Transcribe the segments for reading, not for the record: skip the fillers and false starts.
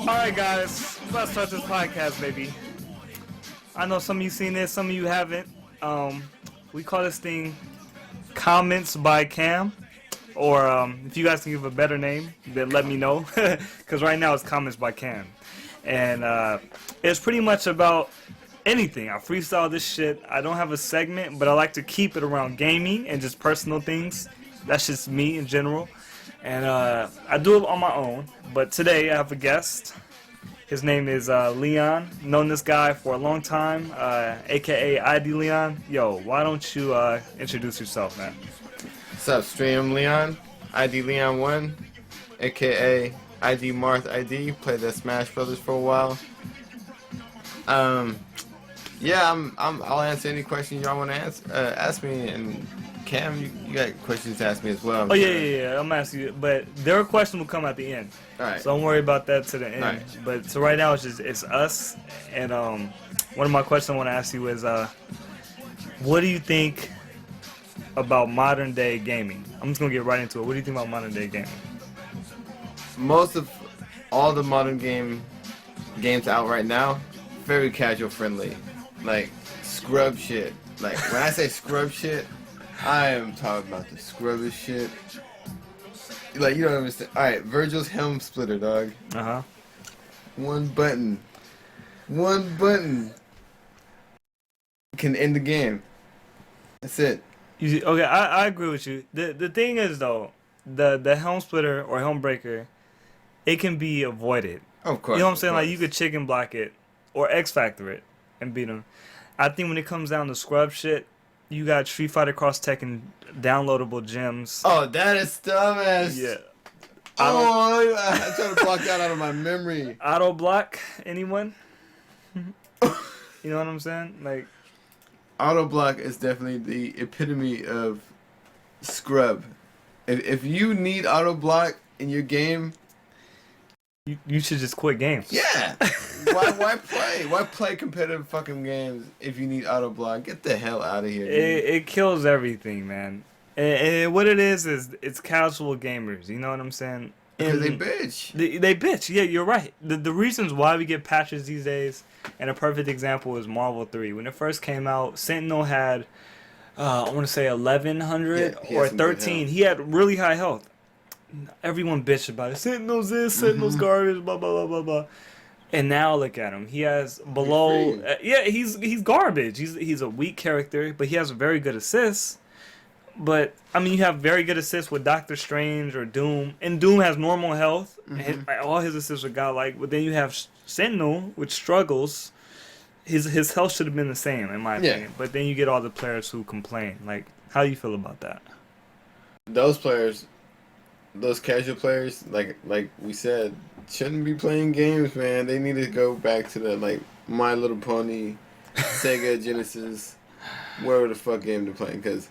Alright guys, let's start this podcast, baby. I know some of you seen this, some of you haven't. We call this thing Comments by Cam. Or if you guys can give a better name, then let me know. Because right now it's Comments by Cam. And it's pretty much about anything. I freestyle this shit. I don't have a segment, but I like to keep it around gaming and just personal things. That's just me in general. And I do it on my own. But today I have a guest. His name is Leon. Known this guy for a long time, aka ID Leon. Yo, why don't you introduce yourself, man? What's up, Stream Leon? ID Leon 1, aka ID Marth ID. Played the Smash Brothers for a while. Yeah, I'll answer any questions y'all want to ask me, and Cam, you got questions to ask me as well. Yeah. I'm asking you, but their question will come at the end. All right. So don't worry about that to the end. Right. But so right now it's us, and one of my questions I want to ask you is what do you think about modern day gaming? I'm just gonna get right into it. What do you think about modern day gaming? Most of all the modern games out right now, very casual friendly, like scrub shit. Like when I say scrub shit, I am talking about the scrubbish shit. Like, you don't understand. Alright, Virgil's Helm Splitter, dog. Uh-huh. One button can end the game. That's it. Okay, I agree with you. The thing is though, the Helm Splitter or Helm Breaker, it can be avoided. Of course. You know what I'm saying? Like you could chicken block it or X Factor it and beat them. I think when it comes down to scrub shit, you got Street Fighter Cross Tekken downloadable gems. Oh, that is dumbass. Yeah. I tried to block that out of my memory. Auto block, anyone? You know what I'm saying? Like, Auto block is definitely the epitome of scrub. If you need auto block in your game, you should just quit games. yeah. Why play? Why play competitive fucking games if you need auto block? Get the hell out of here, dude. It kills everything, man. And what it is it's casual gamers. You know what I'm saying? Because they bitch. They bitch. Yeah, you're right. The reasons why we get patches these days, and a perfect example is Marvel 3. When it first came out, Sentinel had, I want to say 1100 or 13. He had really high health. Everyone bitched about it. Sentinel's this, Sentinel's garbage, blah, blah, blah, blah, blah. And now look at him. He has below... he's garbage. He's a weak character, but he has very good assists. But, I mean, you have very good assists with Doctor Strange or Doom. And Doom has normal health. And all his assists are godlike. But then you have Sentinel, which struggles. His health should have been the same, in my opinion. But then you get all the players who complain. Like, how do you feel about that? Those players, those casual players, like we said, shouldn't be playing games, man. They need to go back to the, like, My Little Pony, Sega Genesis, wherever the fuck game they're playing. Because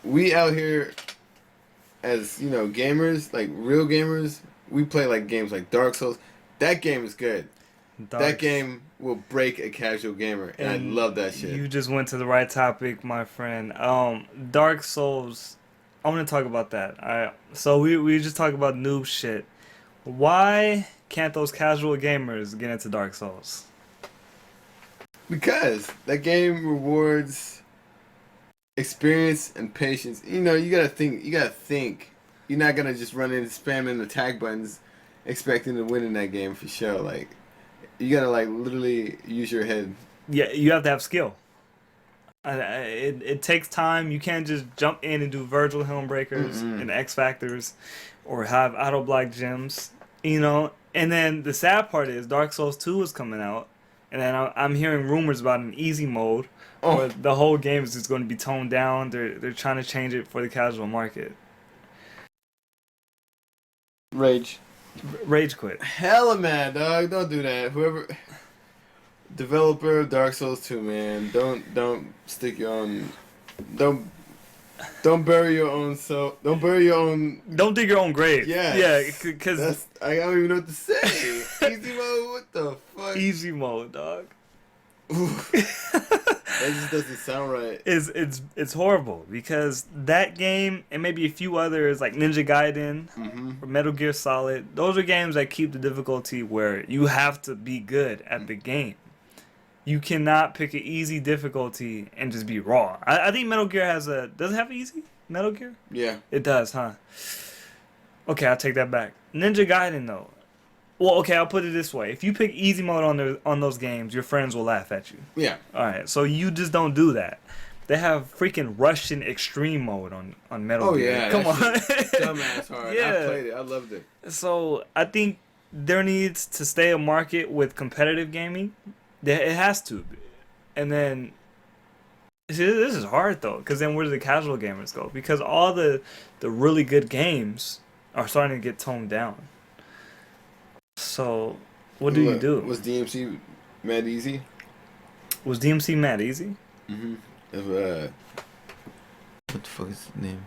we out here, as, you know, gamers, like, real gamers, we play, like, games like Dark Souls. That game is good. That game will break a casual gamer, and I love that shit. You just went to the right topic, my friend. Dark Souls, I want to talk about that. Alright, so we just talk about noob shit. Why can't those casual gamers get into Dark Souls? Because that game rewards experience and patience. You know, you gotta think. You're not gonna just run in spamming attack buttons expecting to win in that game for sure. Like, you gotta, like, literally use your head. Yeah, you have to have skill. It takes time. You can't just jump in and do Virgil Helm Breakers and X Factors or have auto block gems. You know, and then the sad part is Dark Souls 2 is coming out, and then I'm hearing rumors about an easy mode, where the whole game is just going to be toned down. They're trying to change it for the casual market. Rage quit. Hella man, dog. Don't do that. Whoever developer of Dark Souls 2, man, don't stick your own. Don't bury your own self. Don't bury your own. Don't dig your own grave. Yeah, because I don't even know what to say. Easy mode. What the fuck? Easy mode, dog. That just doesn't sound right. It's horrible because that game and maybe a few others like Ninja Gaiden Mm-hmm. or Metal Gear Solid, those are games that keep the difficulty where you have to be good at the game. You cannot pick an easy difficulty and just be raw. I think Metal Gear has a does it have easy Metal Gear? Yeah. It does, huh? Okay, I'll take that back. Ninja Gaiden though. Well, okay, I'll put it this way: if you pick easy mode on those games, your friends will laugh at you. Yeah. All right, so you just don't do that. They have freaking Russian extreme mode on Metal Gear. Yeah, Come on, dumbass hard. Yeah. I played it. I loved it. So I think there needs to stay a market with competitive gaming. It has to, and then see, this is hard though, because then where do the casual gamers go? Because all the really good games are starting to get toned down. So what do you do? Was DMC Mad Easy? Was DMC Mad Easy? Mm-hmm. What the fuck is his name?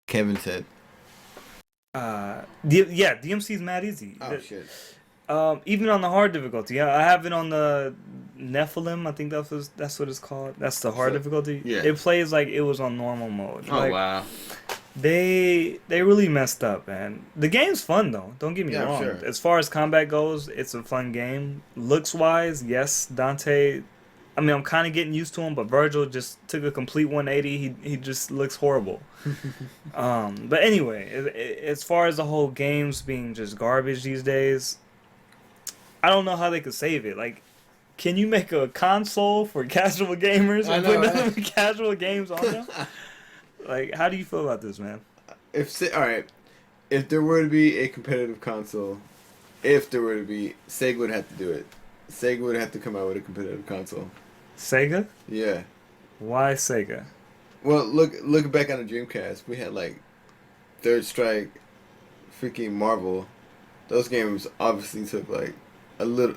Kevin said. Yeah, DMC's Mad Easy. Oh shit. Even on the hard difficulty, I have it on the Nephilim. I think that's what it's called. That's the hard difficulty. Yeah. It plays like it was on normal mode. Oh wow. They really messed up, man. The game's fun though. Don't get me wrong. Sure. As far as combat goes, it's a fun game. Looks wise, yes, Dante. I mean, I'm kind of getting used to him, but Virgil just took a complete 180. He just looks horrible. But anyway, as far as the whole games being just garbage these days, I don't know how they could save it. Like, can you make a console for casual gamers and put nothing casual games on them? Like, how do you feel about this, man? All right, if there were to be a competitive console, Sega would have to do it. Sega would have to come out with a competitive console. Sega? Yeah. Why Sega? Well, look back on the Dreamcast. We had like Third Strike, freaking Marvel. Those games obviously took like a little.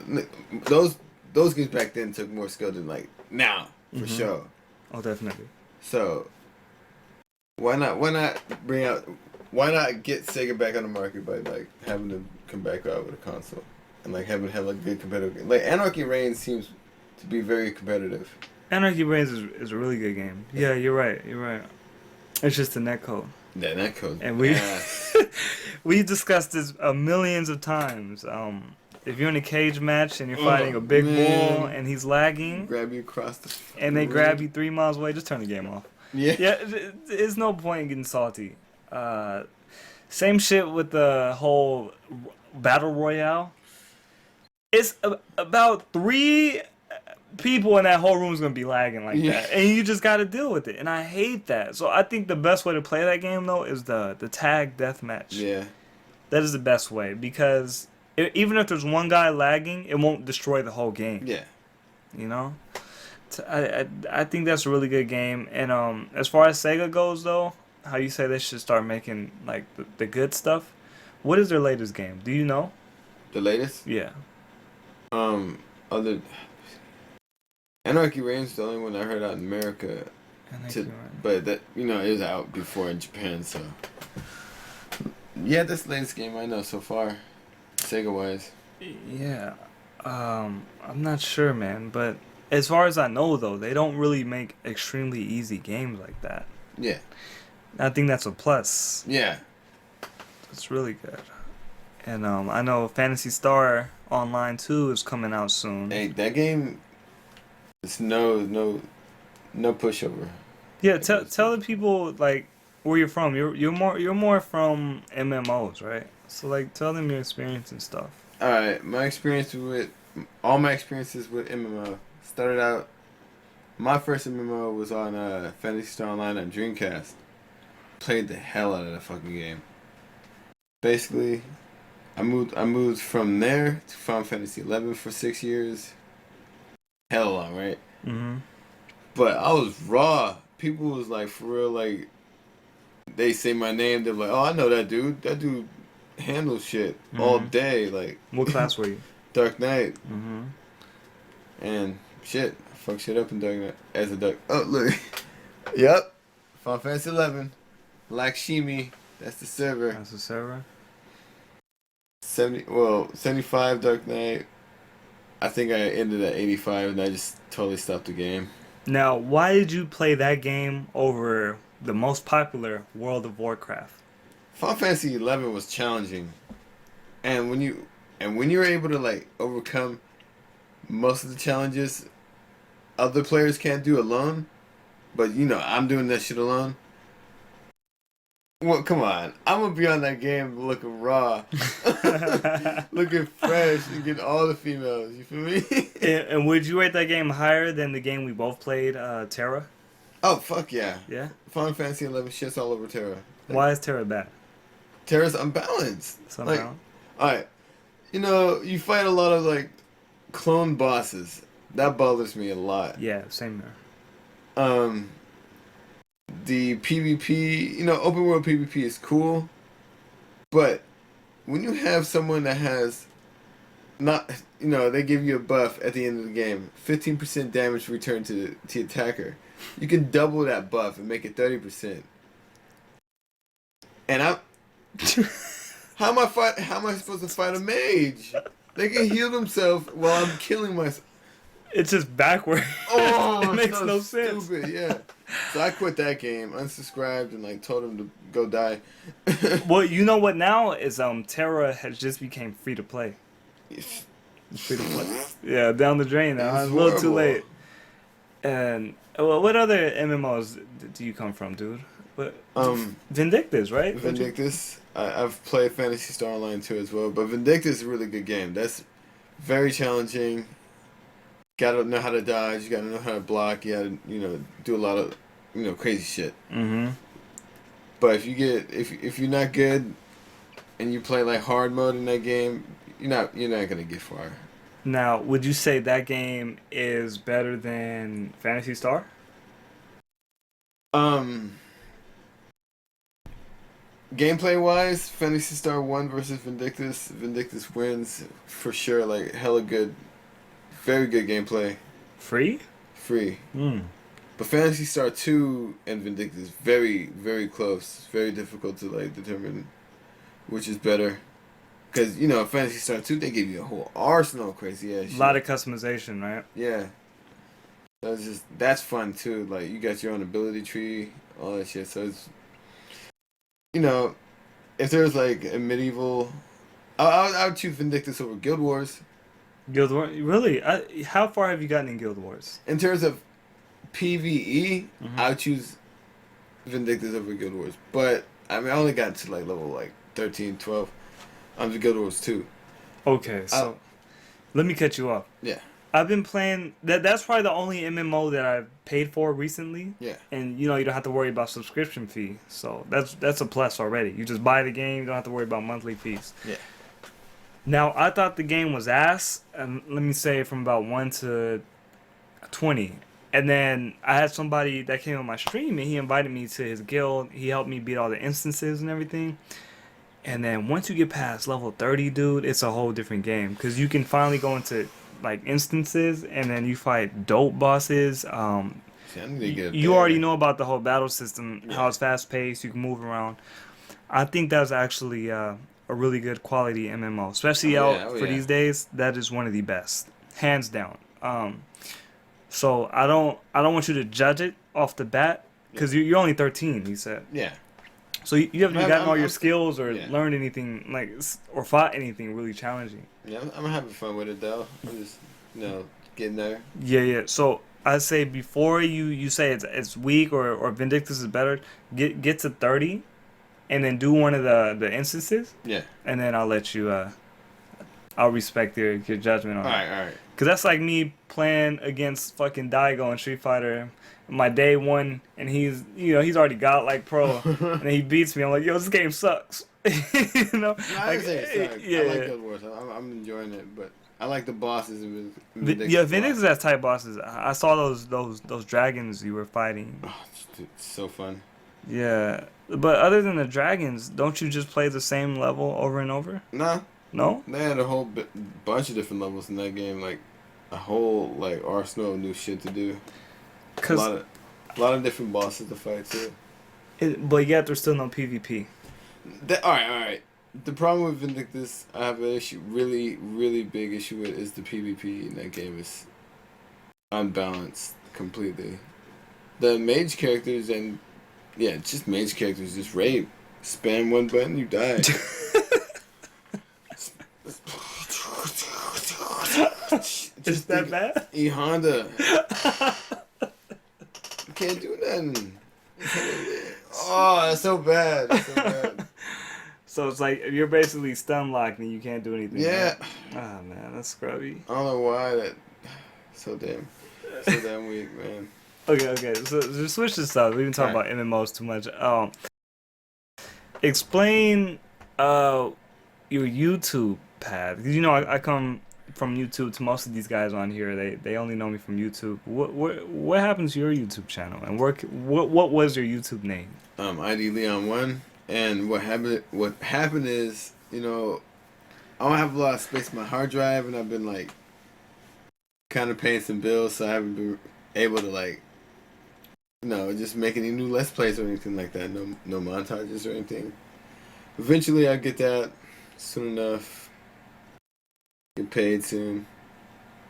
Those games back then took more skill than like now for sure. Oh, definitely. So why not get Sega back on the market by like having them come back out with a console and like have a good competitive game. Like Anarchy Reigns seems to be very competitive. Anarchy Reigns is a really good game. Yeah, you're right. It's just the netcode. Yeah, netcode. And we discussed this millions of times. If you're in a cage match and you're fighting a big bull and he's lagging, grab you across the and they grab you 3 miles away, just turn the game off. Yeah. There's no point in getting salty. Same shit with the whole battle royale. It's about 3 people in that whole room is gonna be lagging like that, and you just got to deal with it. And I hate that. So I think the best way to play that game though is the tag deathmatch. Yeah, that is the best way because even if there's one guy lagging, it won't destroy the whole game. Yeah, you know. I think that's a really good game. And as far as Sega goes though, how you say they should start making like the good stuff. What is their latest game? Do you know? The latest? Yeah. Other Anarchy Reigns is the only one I heard out in America. But that is out before in Japan, so yeah, that's the latest game I know so far, Sega wise. Yeah. I'm not sure, man, but as far as I know though, they don't really make extremely easy games like that. Yeah. I think that's a plus. Yeah. It's really good. And I know Phantasy Star Online 2 is coming out soon. Hey, that game is no pushover. Yeah, tell the people like where you're from. You're more from MMOs, right? So like tell them your experience and stuff. All right, my experiences with MMO started out. My first MMO was on Phantasy Star Online on Dreamcast. Played the hell out of that fucking game. Basically, I moved from there to Final Fantasy 11 for 6 years. Hell long, right? Mm-hmm. But I was raw. People was like, for real, like, they say my name. They're like, oh, I know that dude. That dude handles shit all day. Like, what class were you? Dark Knight. Mm-hmm. And shit, I fuck shit up in Dark Knight as a Dark. Oh look, yep. Final Fantasy 11, Lakshmi. That's the server. That's the server. 75 Dark Knight, I think I ended at 85, and I just totally stopped the game. Now, why did you play that game over the most popular World of Warcraft? Final Fantasy 11 was challenging, and when you were able to like overcome most of the challenges other players can't do alone, but I'm doing that shit alone. Well, come on. I'm gonna be on that game looking raw, looking fresh, and getting all the females. You feel me? And would you rate that game higher than the game we both played, Terra? Oh fuck yeah! Yeah. Final Fantasy 11 shits all over Terra. Why is Terra bad? Terra's unbalanced. Somehow. All right, you fight a lot of like clone bosses. That bothers me a lot. Yeah, same here. The PvP, open world PvP is cool, but when you have someone that has not, they give you a buff at the end of the game, 15% damage returned to the attacker. You can double that buff and make it 30%. And how am I supposed to fight a mage? They can heal themselves while I'm killing myself. It's just backward. Oh, it makes so no sense. Stupid, yeah. So I quit that game, unsubscribed, and like told him to go die. Well, you know what now is Terra has just became free to play. It's free to play. Yeah, down the drain now. It's a little too late. And well, what other MMOs do you come from, dude? What? Vindictus, right? Vindictus. I've played Phantasy Star Online too as well, but Vindictus is a really good game. That's very challenging. Gotta know how to dodge. You gotta know how to block. You gotta, do a lot of, crazy shit. Mm-hmm. But if you're not good, and you play like hard mode in that game, you're not gonna get far. Now, would you say that game is better than Phantasy Star? Gameplay wise, Phantasy Star 1 versus Vindictus. Vindictus wins for sure. Like hella good. Very good gameplay. Free? Free. Hmm. But Phantasy Star 2 and Vindictus very, very close. Very difficult to like determine which is better. Because, Phantasy Star 2, they give you a whole arsenal of crazy ass shit. A lot of customization, right? Yeah. That's fun too. Like you got your own ability tree, all that shit. So it's if there's like a medieval I would choose Vindictus over Guild Wars. Guild Wars? Really? How far have you gotten in Guild Wars? In terms of PvE, Mm-hmm. I would choose Vindictus over Guild Wars. But, I only got to like level 13, 12 on the Guild Wars 2. Okay, so let me cut you off. Yeah. I've been playing... That's probably the only MMO that I've paid for recently. Yeah. And, you don't have to worry about subscription fee. So that's a plus already. You just buy the game, you don't have to worry about monthly fees. Yeah. Now, I thought the game was ass, and let me say from about 1 to 20. And then I had somebody that came on my stream, and he invited me to his guild. He helped me beat all the instances and everything. And then once you get past level 30, dude, it's a whole different game. Because you can finally go into, instances, and then you fight dope bosses. See, I need to get You already know about the whole battle system, how it's fast-paced, you can move around. I think that was actually... a really good quality MMO, especially for these days. That is one of the best, hands down. So I don't want you to judge it off the bat because you're only 13. You said. Yeah. So you haven't gotten all your skills or learned anything or fought anything really challenging. Yeah, I'm having fun with it though. I'm just getting there. Yeah. So I say before you say it's weak or Vindictus is better, get to 30. And then do one of the instances. Yeah. And then I'll let you. I'll respect your judgment on it. All right. Cause that's like me playing against fucking Daigo in Street Fighter, my day one, and he's already got like pro, and then he beats me. I'm like, yo, this game sucks. No, I say it sucks. Yeah. I like Guild Wars. I'm enjoying it, but I like the bosses. Vindictus has type bosses. I saw those dragons you were fighting. Oh, it's so fun. Yeah. But other than the dragons, don't you just play the same level over and over? Nah. No? They had a whole bunch of different levels in that game, like a whole arsenal of new shit to do. A lot of different bosses to fight too. But yet there's still no PvP. All right. The problem with Vindictus, I have an issue, really, really big issue with, is the PvP in that game is unbalanced completely. The mage characters and just mage characters just rape. Spam one button, you die. Is that bad? E Honda. You can't do nothing. Oh, that's so bad. That's so bad. So it's like you're basically stun locked and you can't do anything. Yeah. Right? Oh man, that's scrubby. I don't know why that. So damn weak, man. Okay. So just switch this up. We've been talking about MMOs too much. Explain your YouTube path. 'Cause, you know, I come from YouTube to most of these guys on here. They only know me from YouTube. What happened to your YouTube channel? And what was your YouTube name? ID Leon1. And what happened is, you know, I don't have a lot of space on my hard drive, and I've been like kind of paying some bills, so I haven't been able to like, you know, just make any new Let's Plays or anything like that. No montages or anything. Eventually, I'll get that soon enough. Get paid soon.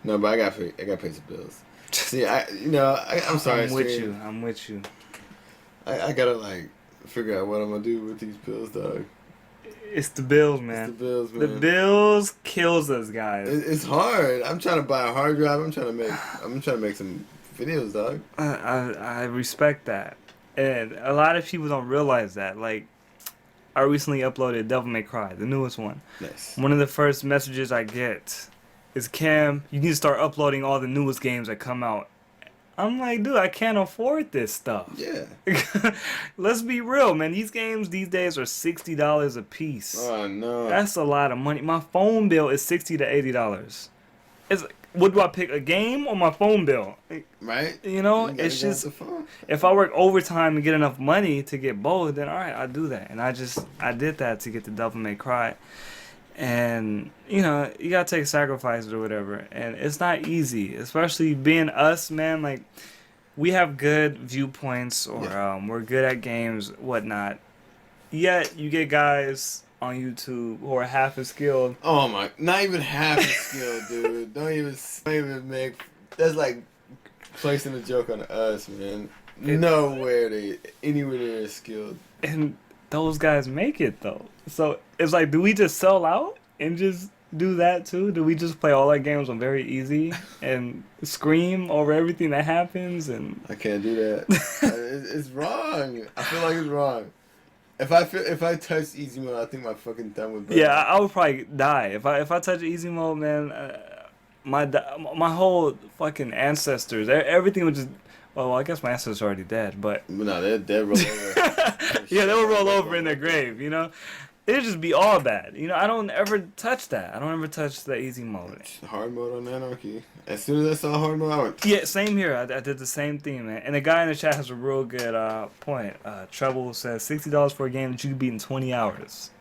No, but I got paid some bills. See, I'm sorry. I'm with you. I gotta like figure out what I'm gonna do with these bills, dog. It's the bills, man. It's the bills, man. The bills kills us, guys. It's hard. I'm trying to buy a hard drive. I'm trying to make some videos, dog. I respect that, and a lot of people don't realize that. Like, I recently uploaded Devil May Cry, the newest one. Nice. One of the first messages I get is, Cam, you need to start uploading all the newest games that come out. I'm like, dude, I can't afford this stuff. Yeah. Let's be real, man. These games these days are $60 a piece. Oh no. That's a lot of money. My phone bill is $60 to $80. What do I pick, a game or my phone bill? Right. You know, it's just, if I work overtime and get enough money to get both, then all right, I'll do that. And I did that to get the Devil May Cry. And, you know, you gotta take sacrifices or whatever. And it's not easy, especially being us, man. Like, we have good viewpoints, or we're good at games, whatnot. Yet, you get guys on YouTube who are half as skilled. Oh my, not even half as skilled, dude. Don't even make, that's like placing a joke on us, man. Anywhere they're as skilled. And those guys make it, though. So it's like, do we just sell out and just do that too? Do we just play all our games on very easy and scream over everything that happens? And I can't do that. It's wrong. I feel like it's wrong. If I touch easy mode, I think my fucking thumb would burn. Yeah, I would probably die if I touch easy mode, man. My whole fucking ancestors, everything would just. Well, I guess my ancestors are already dead, but no, they're roll over. Yeah, they will roll over in their grave, you know. It'd just be all bad, you know. I don't ever touch that. I don't ever touch the easy mode. Hard mode on Anarchy. As soon as I saw hard mode, I went. Yeah, same here. I did the same thing, man. And the guy in the chat has a real good point. Trouble says $60 for a game that you can beat in 20 hours,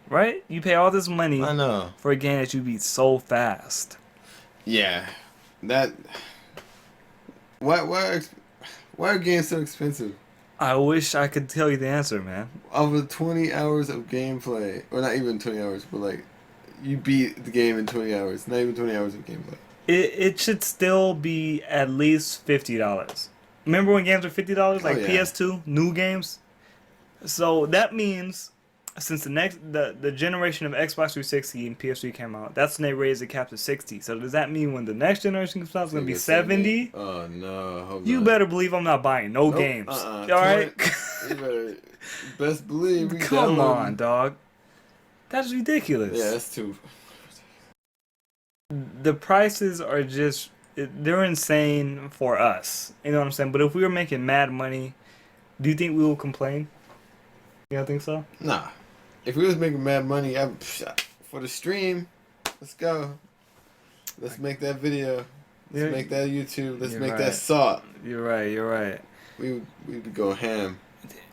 right? You pay all this money. I know. For a game that you beat so fast. Yeah, that. Why are games so expensive? I wish I could tell you the answer, man. Over 20 hours of gameplay, or not even 20 hours, but like, you beat the game in 20 hours. Not even 20 hours of gameplay. It should still be at least $50. Remember when games were $50? Like PS2, new games? So that means, since the generation of Xbox 360 and PS3 came out, that's when they raised the cap to 60. So does that mean when the next generation comes out, it's going to be 70? Oh, no. Hope you not. better believe I'm not buying no games. All right? You better best believe. Come on, dog. That's ridiculous. Yeah, that's too. The prices are just, they're insane for us. You know what I'm saying? But if we were making mad money, do you think we will complain? You don't think so? Nah. If we was making mad money, for the stream, let's go. Let's make that video. Let's make that YouTube. Let's make that salt. You're right. We would go ham.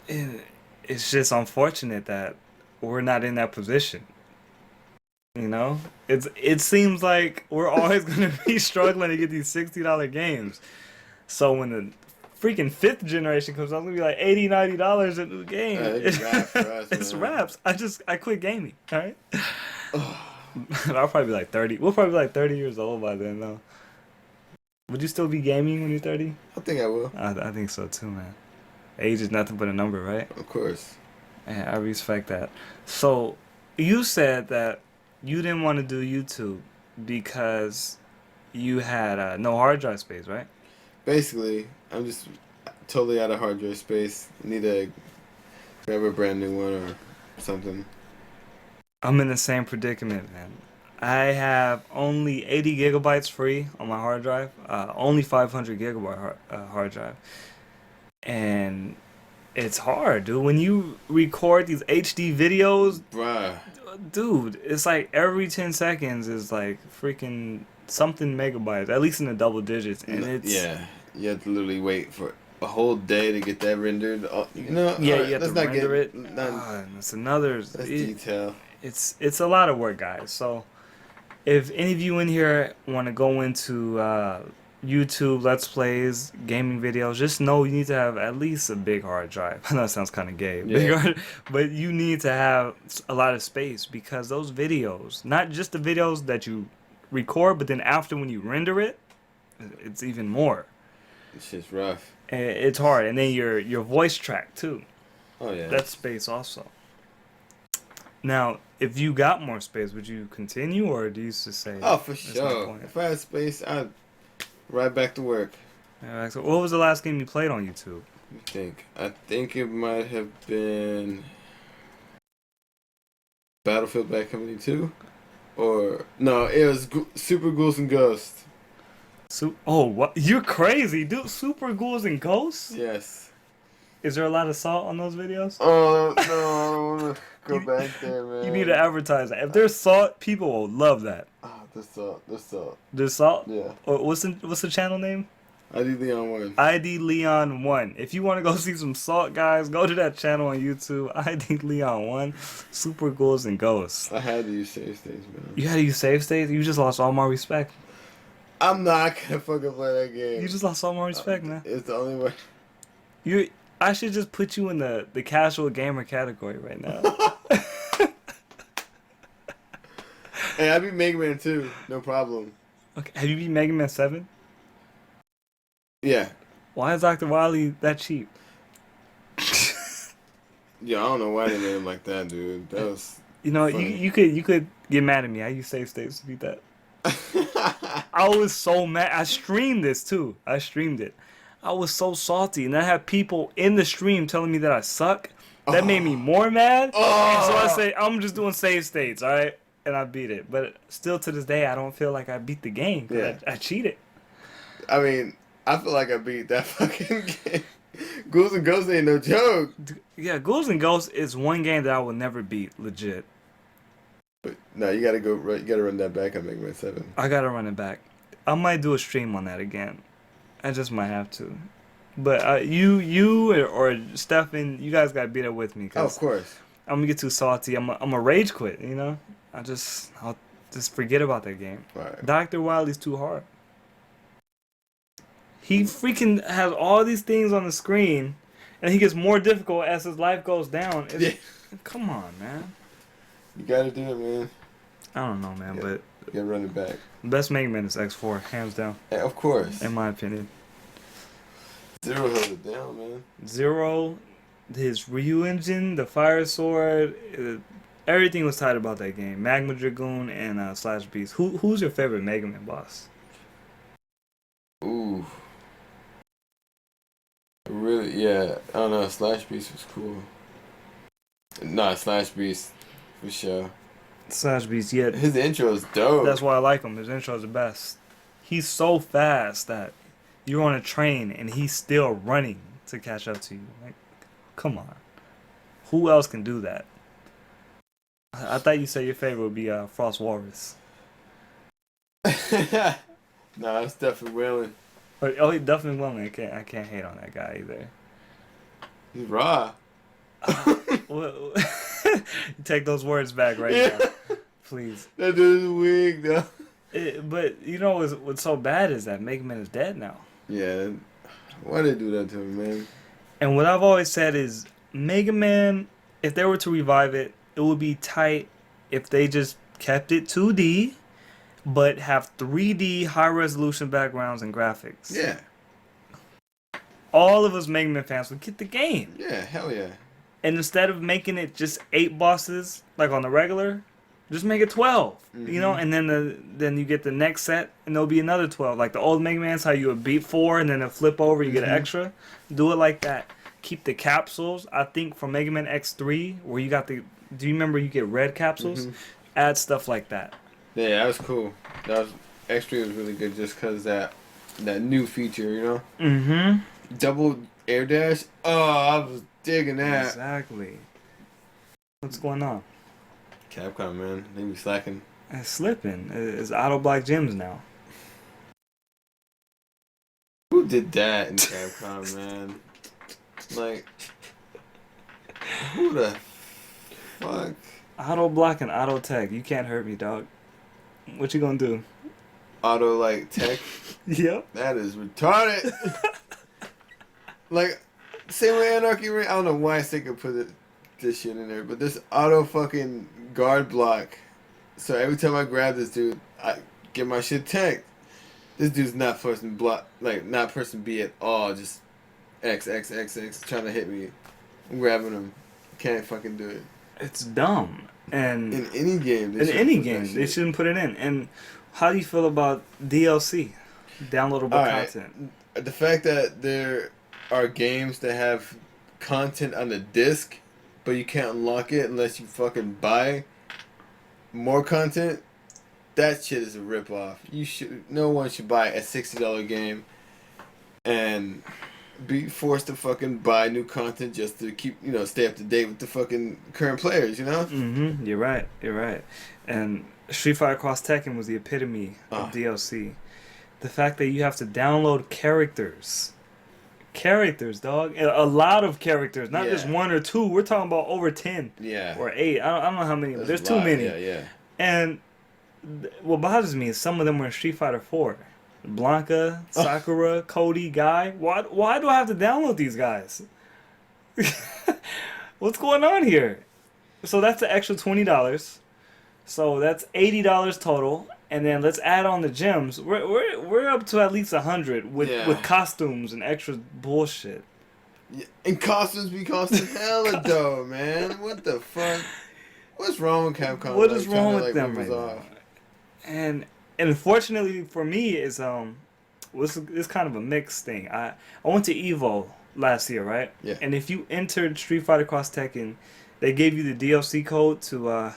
It's just unfortunate that we're not in that position. You know? It seems like we're always going to be struggling to get these $60 games. So when the freaking 5th generation comes out, it's gonna be like $80, $90 a new game. It's rap for us, It's man. raps. I quit gaming. All right. I'll probably be like 30. We'll probably be like 30 years old by then, though. Would you still be gaming when you're 30? I think I will. I think so too, man. Age is nothing but a number, right? Of course. Yeah, I respect that. So, you said that you didn't want to do YouTube because you had no hard drive space, right? Basically, I'm just totally out of hard drive space. Need to grab a brand new one or something. I'm in the same predicament, man. I have only 80 gigabytes free on my hard drive, only 500 gigabyte hard drive. And it's hard, dude. When you record these HD videos, Bruh. dude, it's like every 10 seconds is like freaking something megabytes, at least in the double digits. And it's Yeah, you have to literally wait for a whole day to get that rendered. You yeah, you have to render it. That's It's another. detail. It's a lot of work, guys. So if any of you in here want to go into YouTube Let's Plays, gaming videos, just know you need to have at least a big hard drive. I know that sounds kind of gay, big hard, but you need to have a lot of space because those videos, not just the videos that you record, but then after when you render it, it's even more. It's just rough. It's hard, and then your voice track too. Oh yeah. That's space also. Now, if you got more space, would you continue, or do you just say? Oh, for "That's no sure. point"? If I had space, I'd right back to work. Yeah, so what was the last game you played on YouTube? I think it might have been Battlefield Bad Company 2, or no, it was Super Ghouls and Ghosts. Oh, what? You're crazy, dude! Super Ghouls and Ghosts? Yes. Is there a lot of salt on those videos? Oh no, I don't want to go back there, man. You need to advertise that. If there's salt, people will love that. Ah, the salt. There's salt. Yeah. Or what's the channel name? ID Leon 1. ID Leon 1. If you want to go see some salt, guys, go to that channel on YouTube. ID Leon 1. Super Ghouls and Ghosts. I had to use save states, man. You had to use save states? You just lost all my respect. I'm not gonna fucking play that game. You just lost all my respect, man. It's the only way. I should just put you in the casual gamer category right now. Hey, I beat Mega Man 2, no problem. Okay, have you beat Mega Man 7? Yeah. Why is Dr. Wily that cheap? Yeah, I don't know why they made him like that, dude. That was. You know, funny. you could get mad at me. I use save states to beat that. I was so mad. I streamed this too. I streamed it. I was so salty, and I had people in the stream telling me that I suck. That made me more mad. Oh. So I say I'm just doing save states, all right, and I beat it. But still, to this day, I don't feel like I beat the game. Yeah. I cheated. I mean, I feel like I beat that fucking game. Ghouls and Ghosts ain't no joke. Yeah, Ghouls and Ghosts is one game that I will never beat, legit. But no, you gotta go. You gotta run that back on Mega Man 7. I gotta run it back. I might do a stream on that again. I just might have to. But you or Stefan, you guys gotta be there with me. Oh, of course. I'm gonna get too salty. I'm a rage quit. You know, I'll just forget about that game. Right. Dr. Wily's too hard. He freaking has all these things on the screen, and he gets more difficult as his life goes down. Yeah. Come on, man. You gotta do it, man. I don't know, man, Yeah. but You gotta run it back. the best Mega Man is X4, hands down, Yeah, of course. in my opinion. Zero held it down, man. Zero, his Ryu engine, the Fire Sword, everything was tight about that game. Magma Dragoon and Slash Beast. Who's your favorite Mega Man boss? Ooh. Really? Yeah. I don't know. Slash Beast was cool. Nah, Slash Beast for sure. Slash Beast, yeah. His intro is dope. That's why I like him. His intro is the best. He's so fast that you're on a train and he's still running to catch up to you. Like, come on. Who else can do that? I thought you said your favorite would be Frost Walrus. Nah, it's definitely Wailing. Oh, he definitely won. I can't hate on that guy either. He's raw. Well, you take those words back right now, please. That dude is weak, though. But you know what's so bad is that Mega Man is dead now. Yeah. Why they do that to him, man? And what I've always said is Mega Man, if they were to revive it, it would be tight if they just kept it 2D, but have 3D high resolution backgrounds and graphics. Yeah. All of us Mega Man fans would get the game. Yeah, hell yeah. And instead of making it just 8 bosses like on the regular, just make it 12. You know, and then you get the next set and there'll be another 12. Like the old Mega Man's how you would beat 4 and then a flip over, you get an extra. Do it like that. Keep the capsules. I think from Mega Man X3 where you got the, do you remember you get red capsules? Add stuff like that. Yeah, that was cool. That was X3 was really good just cause that new feature, you know. Double air dash. Oh, I was digging that. Exactly. What's going on? Capcom, man, they be slacking. It's slipping. It's auto block gyms now. Who did that in Capcom, man? Like, who the fuck? Auto block and auto tech. You can't hurt me, dog. What you gonna do? Auto like tech. Yep. That is retarded. Like, same way Anarchy Ring. I don't know why Sega put this shit in there, but this auto fucking guard block. So every time I grab this dude, I get my shit tagged. This dude's not pressing block, like not pressing B at all. Just X trying to hit me. I'm grabbing him. Can't fucking do it. It's dumb. And in any game, they shouldn't put it in. And how do you feel about DLC, downloadable content? The fact that there are games that have content on the disc, but you can't unlock it unless you fucking buy more content. That shit is a ripoff. No one should buy a $60 game and be forced to fucking buy new content just to keep, stay up to date with the fucking current players, you know? You're right. And Street Fighter Cross Tekken was the epitome of DLC. The fact that you have to download characters, dog. A lot of characters, not just 1 or 2. We're talking about over 10 or 8. I don't know how many, but there's too many. Yeah. And what bothers me is some of them were in Street Fighter 4. Blanca, Sakura, Cody, Guy. Why do I have to download these guys? What's going on here? So that's an extra $20. So that's $80 total. And then let's add on the gems. We're up to at least 100 with costumes and extra bullshit. Yeah, and costumes be costing hella dough, man. What the fuck? What's wrong with Capcom? What is wrong with them right now? And unfortunately for me, it's kind of a mixed thing. I went to Evo last year, right? Yeah. And if you entered Street Fighter Cross Tekken, they gave you the DLC code to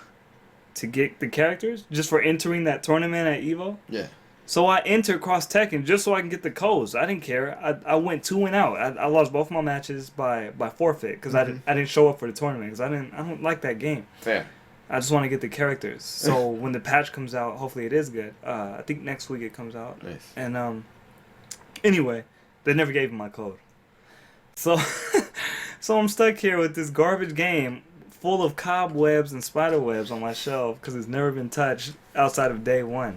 get the characters just for entering that tournament at Evo. Yeah. So I entered Cross Tekken just so I can get the codes. I didn't care. I went 2 and out. I lost both my matches by forfeit because I didn't show up for the tournament because I don't like that game. Fair. I just want to get the characters. So when the patch comes out, hopefully it is good. I think next week it comes out. Nice. And anyway, they never gave me my code. So so I'm stuck here with this garbage game full of cobwebs and spider webs on my shelf because it's never been touched outside of day 1.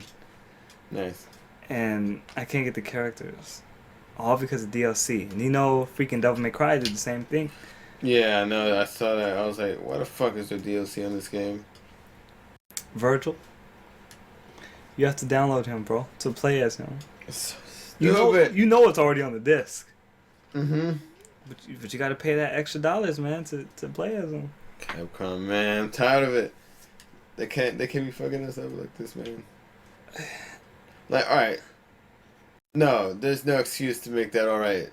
Nice. And I can't get the characters. All because of DLC. And freaking Devil May Cry did the same thing. Yeah, I know. I saw that. I was like, why the fuck is there DLC on this game? Virgil. You have to download him, bro, to play as him. It's so stupid. You know it's already on the disc. Mm-hmm. But you got to pay that extra dollars, man, to play as him. Capcom, man. I'm tired of it. They can't be fucking us up like this, man. Like, alright. No, there's no excuse to make that alright.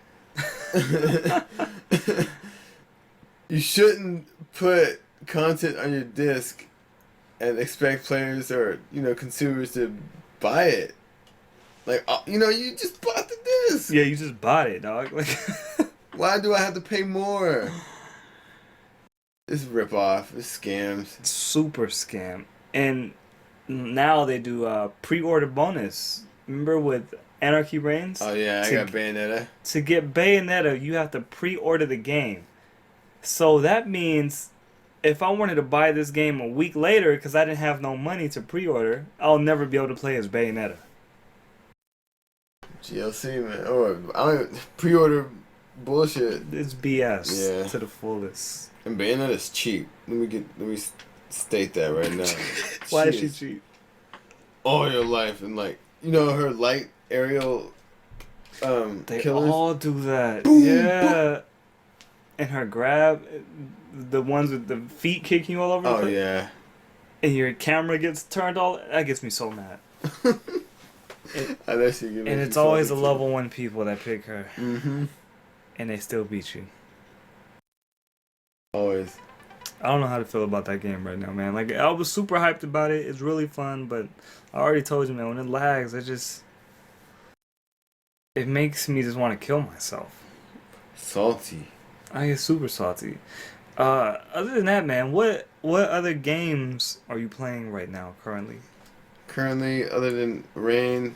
You shouldn't put content on your disc and expect players or, consumers to buy it. Like, you just bought the disc. Yeah, you just bought it, dog. Like, why do I have to pay more? It's rip-off. It's scams. It's super scam. And now they do pre-order bonus. Remember with Anarchy Reigns? Oh, yeah, I got Bayonetta. To get Bayonetta, you have to pre-order the game. So that means if I wanted to buy this game a week later because I didn't have no money to pre-order, I'll never be able to play as Bayonetta. GLC, man. Or I pre-order bullshit. It's BS Yeah. to the fullest. And Bayonetta's cheap. Let me state that right now. Why is she cheap? All your life and like her light aerial They killers. all do that. Boom, yeah. boom. And her grab, the ones with the feet kicking you all over the Oh place. yeah. And your camera gets turned all. That gets me so mad. And it's always the level 1 people that pick her. Mm-hmm. And they still beat you. Always. I don't know how to feel about that game right now, man. Like, I was super hyped about it. It's really fun, but I already told you, man, when it lags, it makes me just want to kill myself. Salty. I get super salty. Other than that, man, what other games are you playing right now, currently? Currently, other than Rain,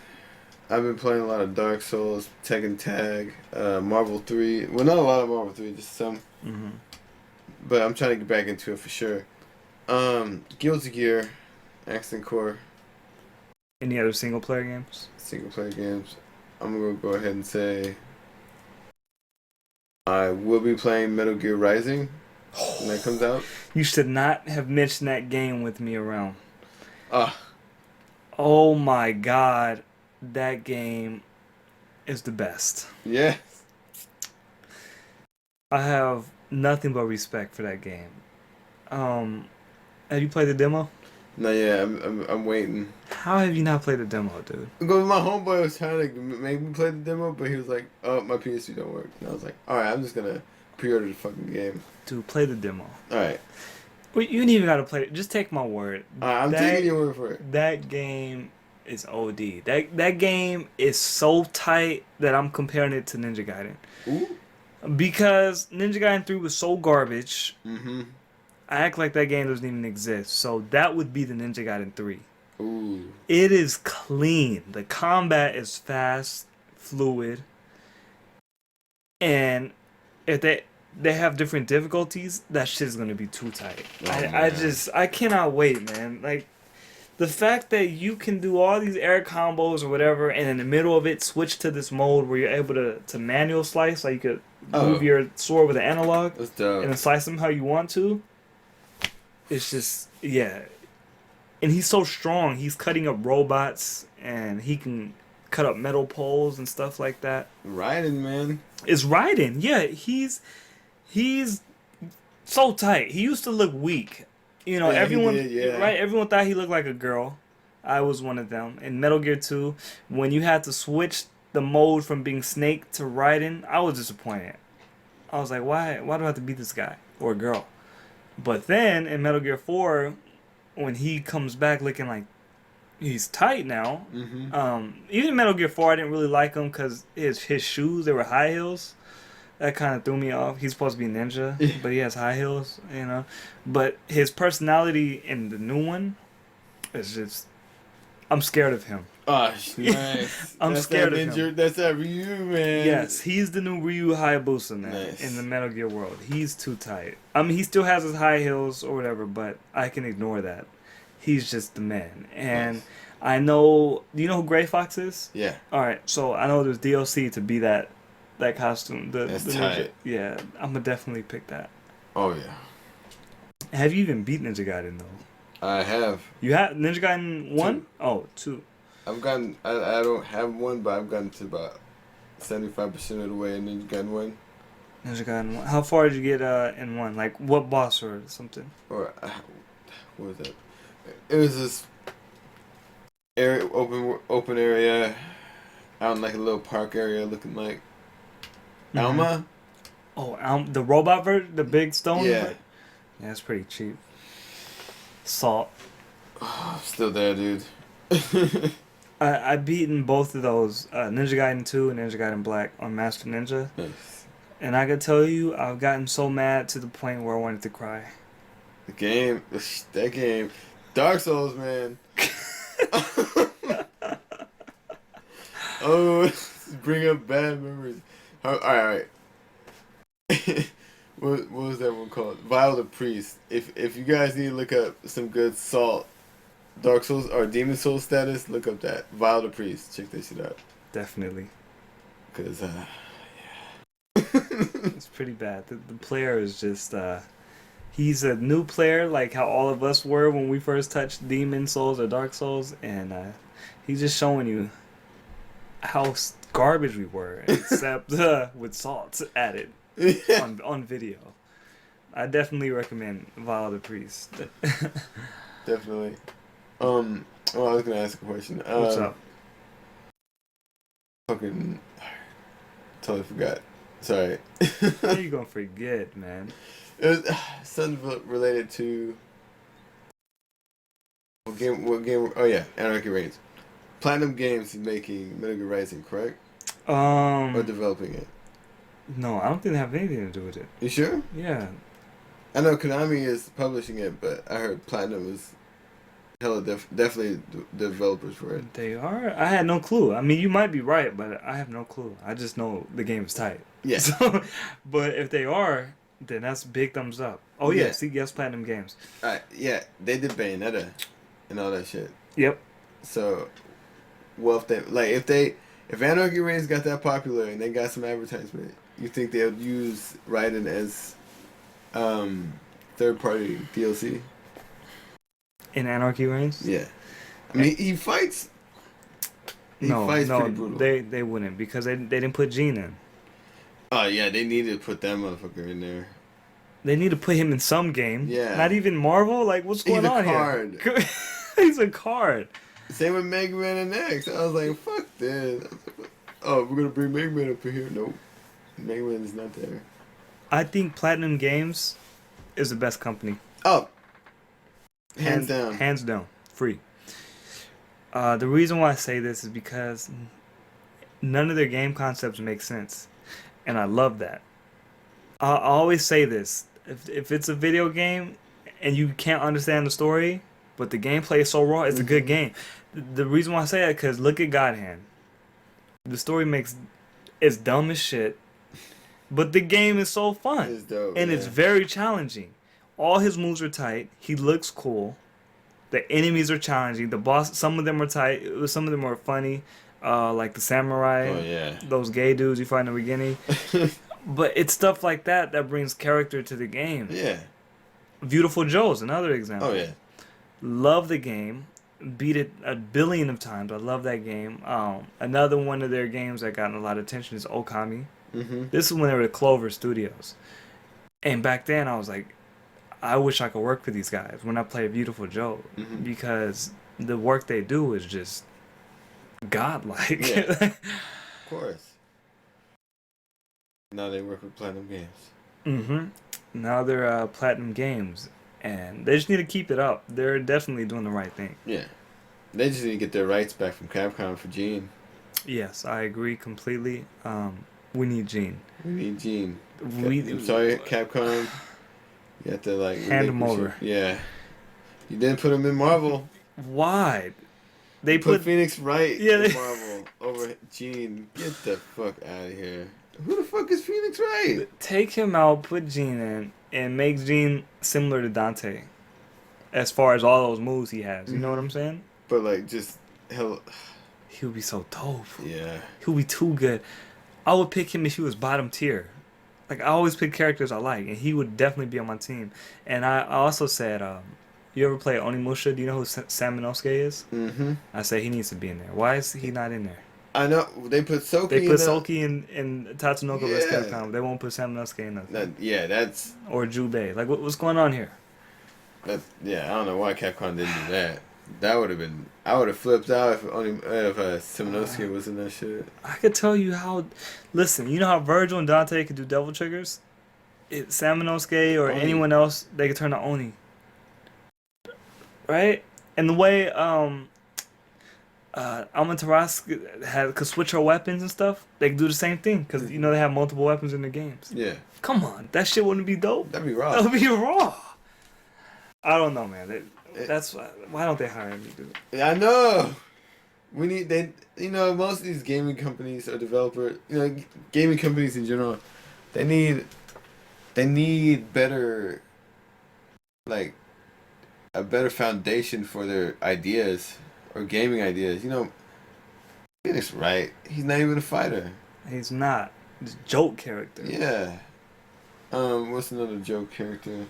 I've been playing a lot of Dark Souls, Tekken Tag, Marvel 3. Well, not a lot of Marvel 3, just some. Mm-hmm. But I'm trying to get back into it for sure. Guilty Gear, Accent Core. Any other single player games? Single player games. I'm going to go ahead and say I will be playing Metal Gear Rising when that comes out. You should not have mentioned that game with me around. Ah. Oh my god, that game is the best. Yes. I have nothing but respect for that game. Have you played the demo? No, yeah, I'm waiting. How have you not played the demo, dude? Because my homeboy was trying to make me play the demo, but he was like, "Oh, my PS3 don't work." And I was like, "All right, I'm just gonna pre-order the fucking game." Dude, play the demo. All right. Well, you ain't even gotta play it. Just take my word. I'm taking your word for it. That game is OD. That game is so tight that I'm comparing it to Ninja Gaiden. Ooh. Because Ninja Gaiden 3 was so garbage. Mm-hmm. I act like that game doesn't even exist. So that would be the Ninja Gaiden 3. Ooh. It is clean. The combat is fast, fluid. And if they have different difficulties, that shit is gonna be too tight. Oh, I cannot wait, man. Like, the fact that you can do all these air combos or whatever, and in the middle of it switch to this mode where you're able to manual slice, like you could move your sword with an analog, That's dope. and then slice them how you want to. It's just, yeah. And he's so strong. He's cutting up robots, and he can cut up metal poles and stuff like that. Raiden, man. It's Raiden. Yeah, he's so tight. He used to look weak. You know, Yeah, everyone, he did, yeah. right? Everyone thought he looked like a girl. I was one of them. In Metal Gear 2, when you had to switch the mode from being Snake to Raiden, I was disappointed. I was like, why do I have to beat this guy or girl? But then in Metal Gear 4, when he comes back looking like he's tight now, even Metal Gear 4, I didn't really like him because his shoes, they were high heels. That kind of threw me off. He's supposed to be a ninja, but he has high heels, you know. But his personality in the new one is just... I'm scared of him. Oh, nice. I'm scared of him. That's that Ryu, man. Yes, he's the new Ryu Hayabusa, man, in the Metal Gear world. He's too tight. I mean, he still has his high heels or whatever, but I can ignore that. He's just the man. And I know... Do you know who Gray Fox is? Yeah. Alright, so I know there's DLC to be that costume. That's the tight. Ninja. Yeah, I'm gonna definitely pick that. Oh, yeah. Have you even beat Ninja Gaiden, though? I have. You have Ninja Gaiden 1? 2. Oh, 2. I've gotten... I don't have one, but I've gotten to about 75% of the way in Ninja Gaiden 1. Ninja Gaiden 1. How far did you get in 1? Like, what boss or something? Or... what was that? It was this area, open area out in like a little park area looking like Alma. Oh, the robot version? The big stone? Yeah. Yeah, it's pretty cheap. Salt. Oh, still there, dude. I've beaten both of those, Ninja Gaiden 2 and Ninja Gaiden Black on Master Ninja. Nice. And I can tell you, I've gotten so mad to the point where I wanted to cry. That game, Dark Souls, man. Oh, bring up bad memories. All right. What was that one called? Vile the Priest. If you guys need to look up some good Salt, Dark Souls or Demon Souls status, look up that Vile the Priest. Check that shit out. Definitely. Cause It's pretty bad. The player is just he's a new player, like how all of us were when we first touched Demon Souls or Dark Souls, and he's just showing you how garbage we were, except with salt added yeah, on video. I definitely recommend Vile the Priest. definitely. Well, I was gonna ask a question. What's up? Fucking totally forgot. Sorry. How you gonna forget, man? It was something related to what game? What game? Oh yeah, Anarchy Reigns. Platinum Games is making Metal Gear Rising, correct? Or developing it. No, I don't think they have anything to do with it. You sure? Yeah, I know Konami is publishing it, but I heard Platinum was hella definitely developers for it. they are. I had no clue. I mean, you might be right, but I have no clue. I just know the game is tight. Yeah. So, but if they are, then that's big thumbs up. Oh yeah, see, yes, Platinum Games. Yeah, they did Bayonetta and all that shit. Yep. So, well, if Anarchy Reigns got that popular and they got some advertisement, you think they would use Raiden as third party DLC? In Anarchy Reigns? Yeah. I mean, he fights. He fights pretty brutal. They wouldn't because they didn't put Gene in. Oh yeah, they need to put that motherfucker in there. They need to put him in some game. Yeah. Not even Marvel. Like, what's going on card. here? He's a card. Same with Mega Man and X. I was like, fuck this. Oh, we're gonna bring Mega Man up in here. Nope. Mega Man is not there. I think Platinum Games is the best company. Oh. Hands down. Hands down. Free. The reason why I say this is because none of their game concepts make sense. And I love that. I always say this. If it's a video game and you can't understand the story, but the gameplay is so raw, it's a good game. The reason why I say that, because look at God Hand. The story it's dumb as shit, but the game is so fun. It's dope, and it's very challenging. All his moves are tight. He looks cool. The enemies are challenging. The boss, some of them are tight. Some of them are funny. Like the samurai. Oh, yeah. Those gay dudes you find in the beginning. But it's stuff like that brings character to the game. Yeah. Beautiful Joe's another example. Oh, yeah. Love the game. Beat it a billion of times. I love that game. Another one of their games that got a lot of attention is Okami. Mm-hmm. This is when they were at Clover Studios. And back then I was like, I wish I could work for these guys when I play Beautiful Joe. Mm-hmm. Because the work they do is just godlike. Yeah. Of course. Now they work with Platinum Games. Mm-hmm. Now they're Platinum Games. And they just need to keep it up. They're definitely doing the right thing. Yeah. They just need to get their rights back from Capcom for Gene. Yes, I agree completely. We need Gene. We need Gene. I'm sorry, Capcom. You have to hand him over. Yeah. You didn't put him in Marvel. Why? They put Phoenix Wright in Marvel over Gene. Get the fuck out of here. Who the fuck is Phoenix Wright? Take him out, put Gene in, and make Gene similar to Dante. As far as all those moves he has. You know what I'm saying? But just hell. He would be so dope. Yeah. He would be too good. I would pick him if he was bottom tier. I always pick characters I like, and he would definitely be on my team. And I also said, you ever play Onimusha? Do you know who Saminosuke is? Mm-hmm. I say he needs to be in there. Why is he not in there? I know they put Soki. They put Soki in Tatsunoko vs. Capcom. They won't put Saminosuke in there. That's or Jubei. What's going on here? I don't know why Capcom didn't do that. That would have been. I would have flipped out if Saminosuke was in that shit. I could tell you how. Listen, you know how Virgil and Dante could do devil triggers? Saminosuke or anyone else, they could turn to Oni. Right? And the way Amaterasu could switch her weapons and stuff, they could do the same thing because they have multiple weapons in their games. Yeah. Come on, that shit wouldn't be dope. That'd be raw. That would be raw. I don't know, man. That's why don't they hire me, dude? I know. We need most of these gaming companies or developers, gaming companies in general, they need better, a better foundation for their ideas or gaming ideas. Phoenix Wright, he's not even a fighter. He's not. He's a joke character. Yeah. What's another joke character?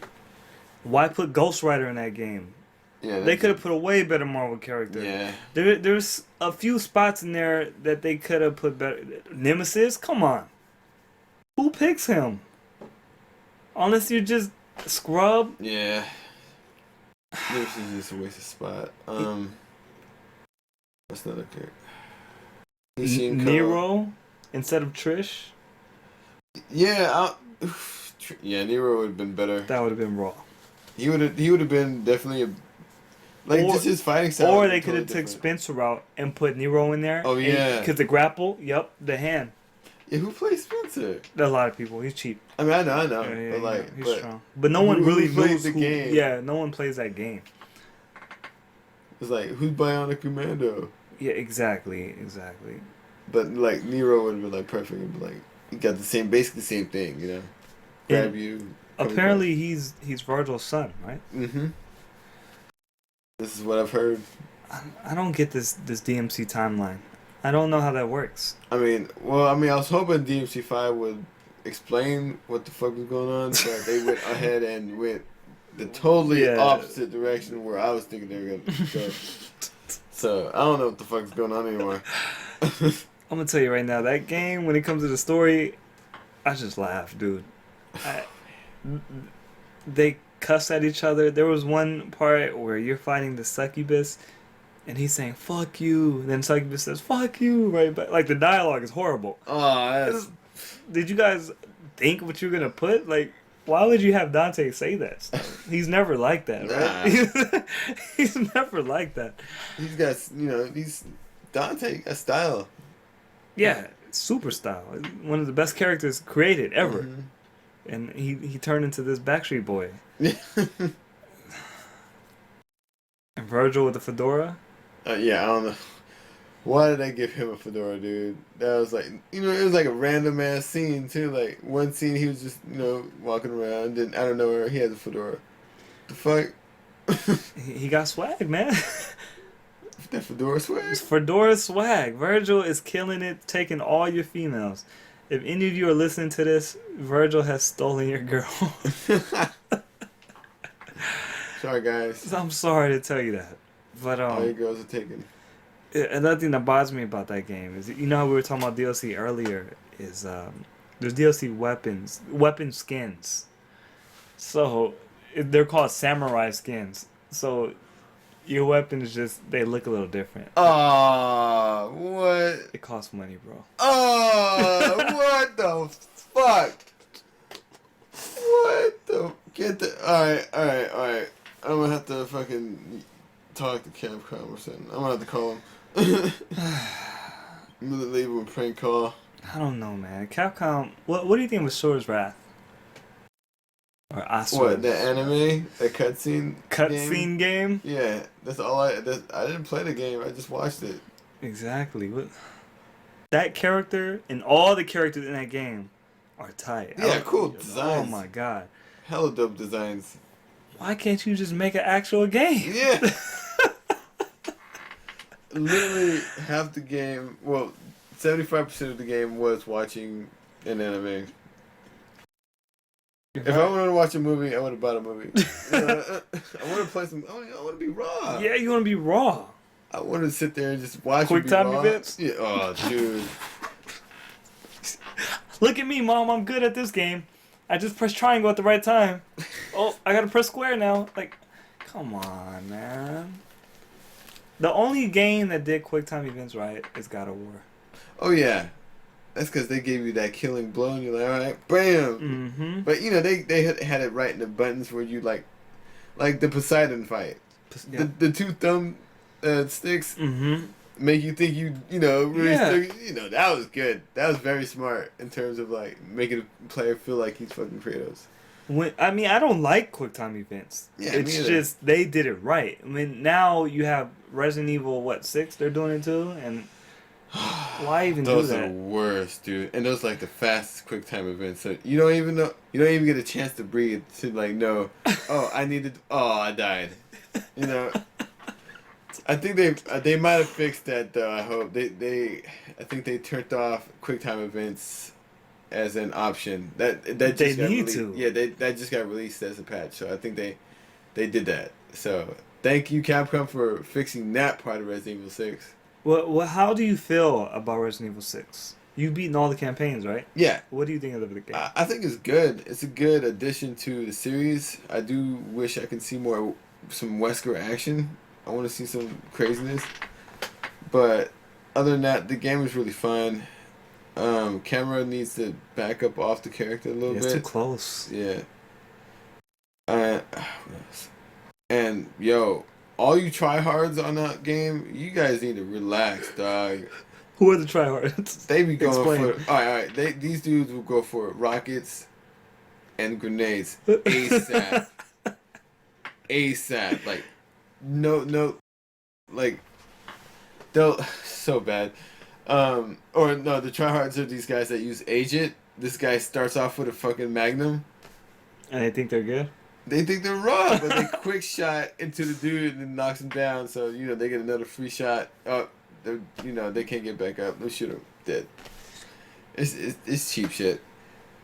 Why put Ghost Rider in that game? Yeah, They could have put a way better Marvel character. Yeah. There's a few spots in there that they could have put better. Nemesis, come on. Who picks him? Unless you're just scrub. Yeah. Nemesis is just a waste of spot. What's another character? Nero instead of Trish. Yeah, yeah, Nero would have been better. That would have been raw. He would have been definitely just his fighting style. Or they could have took Spencer out and put Nero in there. Oh yeah, because the grapple, the hand. Yeah, who plays Spencer? A lot of people. He's cheap. I mean, I know, but he's strong. But no one really knows the game. Yeah, no one plays that game. It's like, who's Bionic Commando? Yeah, exactly. But like Nero would have been like perfect. Like he got basically the same thing, you know. Grab you. Apparently, he's Virgil's son, right? Mm-hmm. This is what I've heard. I don't get this DMC timeline. I don't know how that works. I was hoping DMC5 would explain what the fuck was going on, but they went ahead and went the totally opposite direction where I was thinking they were gonna go. So I don't know what the fuck is going on anymore. I'm gonna tell you right now, that game, when it comes to the story, I just laugh, dude. They cuss at each other. There was one part where you're fighting the succubus, and he's saying "fuck you," and then succubus says "fuck you" right back. Like the dialogue is horrible. Oh, did you guys think what you're gonna put? Like, why would you have Dante say that stuff? He's never like that, right? Nah. He's never like that. He's got, Dante got style. Yeah, super style. One of the best characters created ever. Mm-hmm. And he turned into this Backstreet Boy. And Virgil with the fedora? Yeah, I don't know. Why did they give him a fedora, dude? That was like, it was like a random ass scene, too. Like, one scene he was just, walking around, and out of nowhere he has a fedora. The fuck? He got swag, man. That fedora swag? It's fedora swag. Virgil is killing it, taking all your females. If any of you are listening to this, Virgil has stolen your girl. Sorry, guys. I'm sorry to tell you that. But all your girls are taken. Another thing that bothers me about that game is, how we were talking about DLC earlier, is there's DLC weapon skins. So they're called samurai skins. So your weapons they look a little different. Oh, what? It costs money, bro. Oh, what the fuck? What the? Alright. I'm gonna have to fucking talk to Capcom or something. I'm gonna have to call him. I'm gonna leave him a prank call. I don't know, man. Capcom, what do you think of Sora's Wrath? Or Asura? What, the anime? The cutscene game? Yeah, that's all I didn't play the game, I just watched it. Exactly. That character and all the characters in that game are tight. Yeah, cool designs. Oh my god. Hella dope designs. Why can't you just make an actual game? Yeah. Literally half the game, 75% of the game was watching an anime. If I wanted to watch a movie, I would have bought a movie. I want to play some. I want to be raw. Yeah, you want to be raw. I want to sit there and just watch. Quick time events. Yeah. Oh, dude. Look at me, Mom. I'm good at this game. I just pressed triangle at the right time. Oh, I gotta press square now. Like, come on, man. The only game that did quick time events right is God of War. Oh yeah. That's because they gave you that killing blow, and you're like, all right, bam. Mm-hmm. But they had it right in the buttons where you like the Poseidon fight. Yeah. The two thumb sticks make you think really that was good. That was very smart in terms of like making a player feel like he's fucking Kratos. I don't like quick time events. Yeah, it's just they did it right. I mean, now you have Resident Evil 6? They're doing it too, and. Why even do that? Those are the worst, dude. And those like the fastest quick time events. So you don't even get a chance to breathe to like know. Oh, I died. I think they might have fixed that though. I hope I think they turned off QuickTime events as an option. That just They got need released. to. Yeah, that just got released as a patch. So I think they did that. So thank you Capcom for fixing that part of Resident Evil 6. What? How do you feel about Resident Evil 6? You've beaten all the campaigns, right? Yeah, What do you think of the game? I think it's good. It's a good addition to the series. I do wish I could see some Wesker action. I want to see some craziness. But other than that, the game is really fun. Camera needs to back up off the character a little Yeah, bit. it's too close. Yeah. And yo, all you tryhards on that game, you guys need to relax, dog. Who are the tryhards? They be going Explain. for all right. These dudes will go for rockets and grenades ASAP. ASAP. Like no, like they'll so bad. Or no, the tryhards are these guys that use agent. This guy starts off with a fucking magnum. And they think they're good? They think they're raw, but they quick shot into the dude and then knocks him down. So they get another free shot. Oh, they can't get back up. They should have dead. It's cheap shit.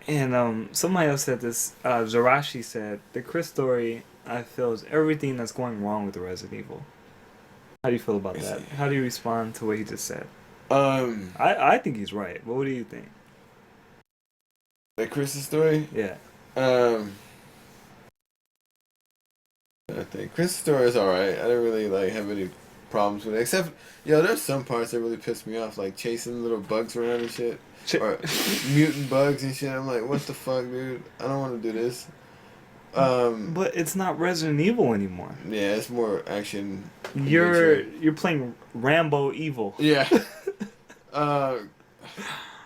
And somebody else said this. Zarashi said the Chris story, I feel, is everything that's going wrong with the Resident Evil. How do you feel about that? How do you respond to what he just said? I think he's right. But what do you think? The Chris's story? Yeah. I think Chris's story is alright. I don't really have any problems with it. Except, there's some parts that really piss me off, like chasing little bugs around and shit. Or mutant bugs and shit. I'm like, what the fuck, dude? I don't want to do this. But it's not Resident Evil anymore. Yeah, it's more action. You're playing Rambo Evil. Yeah.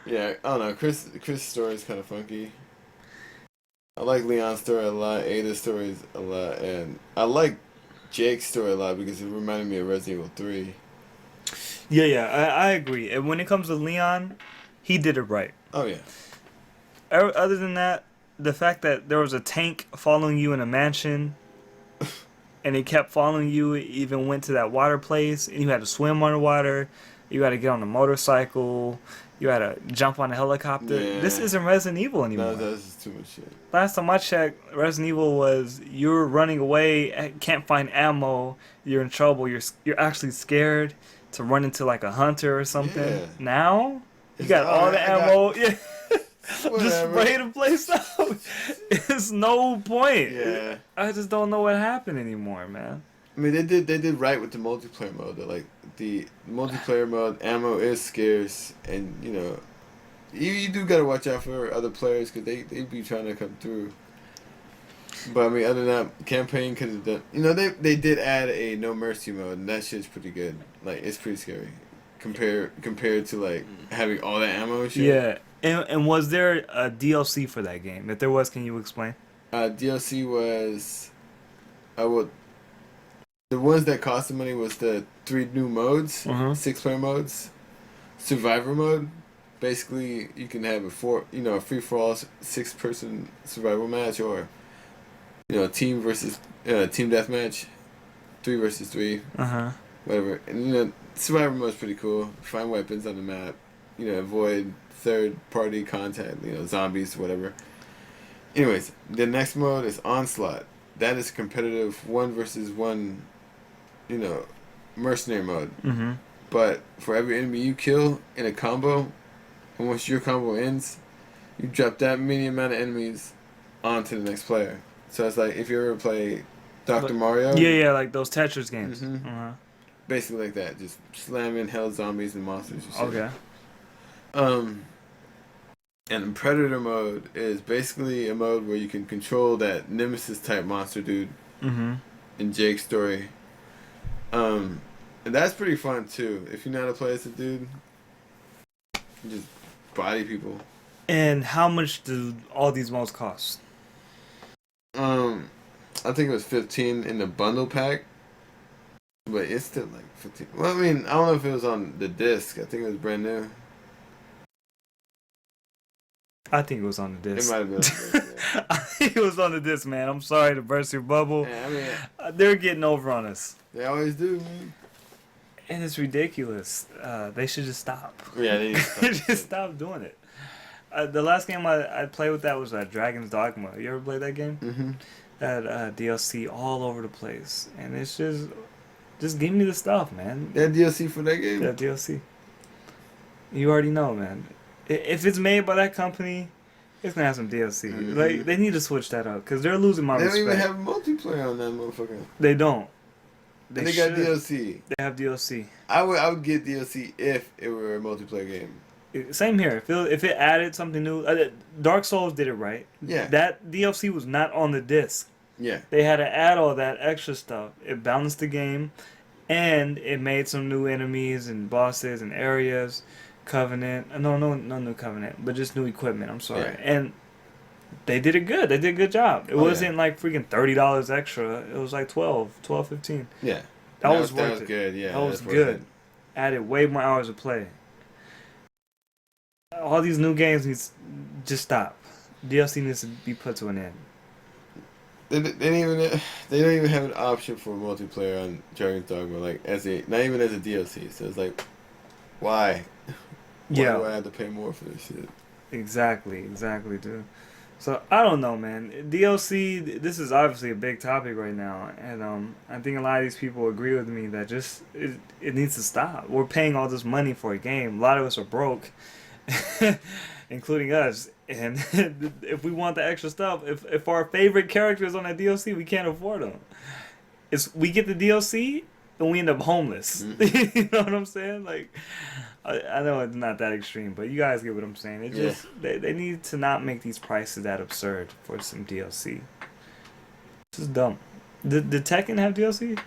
Yeah, I don't know. Chris' story is kind of funky. I like Leon's story a lot, Ada's story a lot, and I like Jake's story a lot because it reminded me of Resident Evil 3. Yeah, I agree. And when it comes to Leon, he did it right. Oh, yeah. Other than that, the fact that there was a tank following you in a mansion, and it kept following you, it even went to that water place, and you had to swim underwater, you had to get on a motorcycle, you had to jump on a helicopter. Yeah. This isn't Resident Evil anymore. No, this is too much shit. Last time I checked, Resident Evil was you're running away, can't find ammo, you're in trouble, you're actually scared to run into like a hunter or something. Yeah. Now, you got all the ammo. Yeah. Just spray the place out. It's no point. Yeah. I just don't know what happened anymore, man. I mean, they did right with the multiplayer mode. Like the multiplayer mode, ammo is scarce, and you do gotta watch out for other players because they be trying to come through. But I mean, other than that, campaign could have done. They did add a no mercy mode, and that shit's pretty good. Like it's pretty scary, compared to like having all that ammo and shit. Yeah. And was there a DLC for that game? If there was, can you explain? DLC was, the ones that cost the money was the 3 new modes, 6-player modes, survivor mode. Basically, you can have a free for all 6-person survival match, or team deathmatch, 3 versus 3, whatever. And survivor mode's pretty cool. Find weapons on the map, avoid third-party contact, zombies, whatever. Anyways, the next mode is Onslaught. That is competitive 1 versus 1, mercenary mode. Mm-hmm. But for every enemy you kill in a combo, and once your combo ends, you drop that many amount of enemies onto the next player. So it's like if you ever play Dr. Mario. Yeah, like those Tetris games. Mm-hmm. Basically like that. Just slamming hell zombies and monsters and shit. Okay. And Predator mode is basically a mode where you can control that Nemesis type monster dude in Jake's story. And that's pretty fun too. If you know how to play as a dude, you just body people. And how much do all these modes cost? I think it was 15 in the bundle pack. But it's still like 15. Well, I mean, I don't know if it was on the disc. I think it was brand new. I think it was on the disc. It might have been on the disc, yeah. I think it was on the disc, man. I'm sorry to burst your bubble. Yeah, I mean, They're getting over on us. they always do, man. And it's ridiculous. They should just stop. Yeah, they need to stop. Just stop doing it. The last game I played with that was Dragon's Dogma. You ever played that game? Mm-hmm. That DLC all over the place, and it's just give me the stuff, man. That DLC for that game? That DLC. You already know, man. If it's made by that company, it's gonna have some DLC. Mm-hmm. Like they need to switch that up because they're losing my They don't respect. even have multiplayer on that motherfucker. They don't. They got DLC. They have DLC. I would get DLC if it were a multiplayer game. Same here. If it added something new, Dark Souls did it right. Yeah. That DLC was not on the disc. Yeah. They had to add all that extra stuff. It balanced the game, and it made some new enemies and bosses and areas. Covenant. No new Covenant, but just new equipment. I'm sorry. Yeah. And they did it good. They did a good job. It wasn't like freaking $30 extra. It was like 12, 15. Yeah. That was worth it. Good. Yeah. That was good. Added way more hours of play. All these new games needs just stop. DLC needs to be put to an end. They don't even have an option for multiplayer on Dragon's Dogma, like not even as a DLC. So it's like, why? Why do I have to pay more for this shit? Exactly, dude. So I don't know, man. DLC. This is obviously a big topic right now, and I think a lot of these people agree with me that just it needs to stop. We're paying all this money for a game. A lot of us are broke, including us. And if we want the extra stuff, if our favorite characters on that DLC, we can't afford them. We get the DLC and we end up homeless. Mm-hmm. You know what I'm saying? Like, I know it's not that extreme, but you guys get what I'm saying. It just they need to not make these prices that absurd for some DLC. This is dumb. Did Tekken have DLC?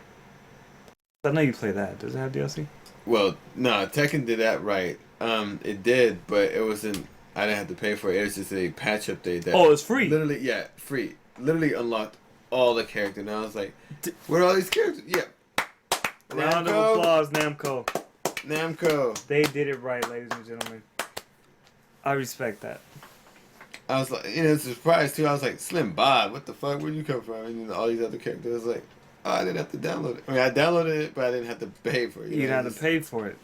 I know you play that. Does it have DLC? Well, no, Tekken did that right. It did, but it wasn't. I didn't have to pay for it. It was just a patch update. It's free. Literally, yeah, free. Literally unlocked all the characters. And I was like, where are all these characters? Yeah. Round of applause, Namco. Namco. They did it right, ladies and gentlemen. I respect that. I was like, surprised too. I was like, Slim Bob, what the fuck? Where'd you come from? And all these other characters. I was like, oh, I didn't have to download it. I mean, I downloaded it, but I didn't have to pay for it. You didn't have to pay for it.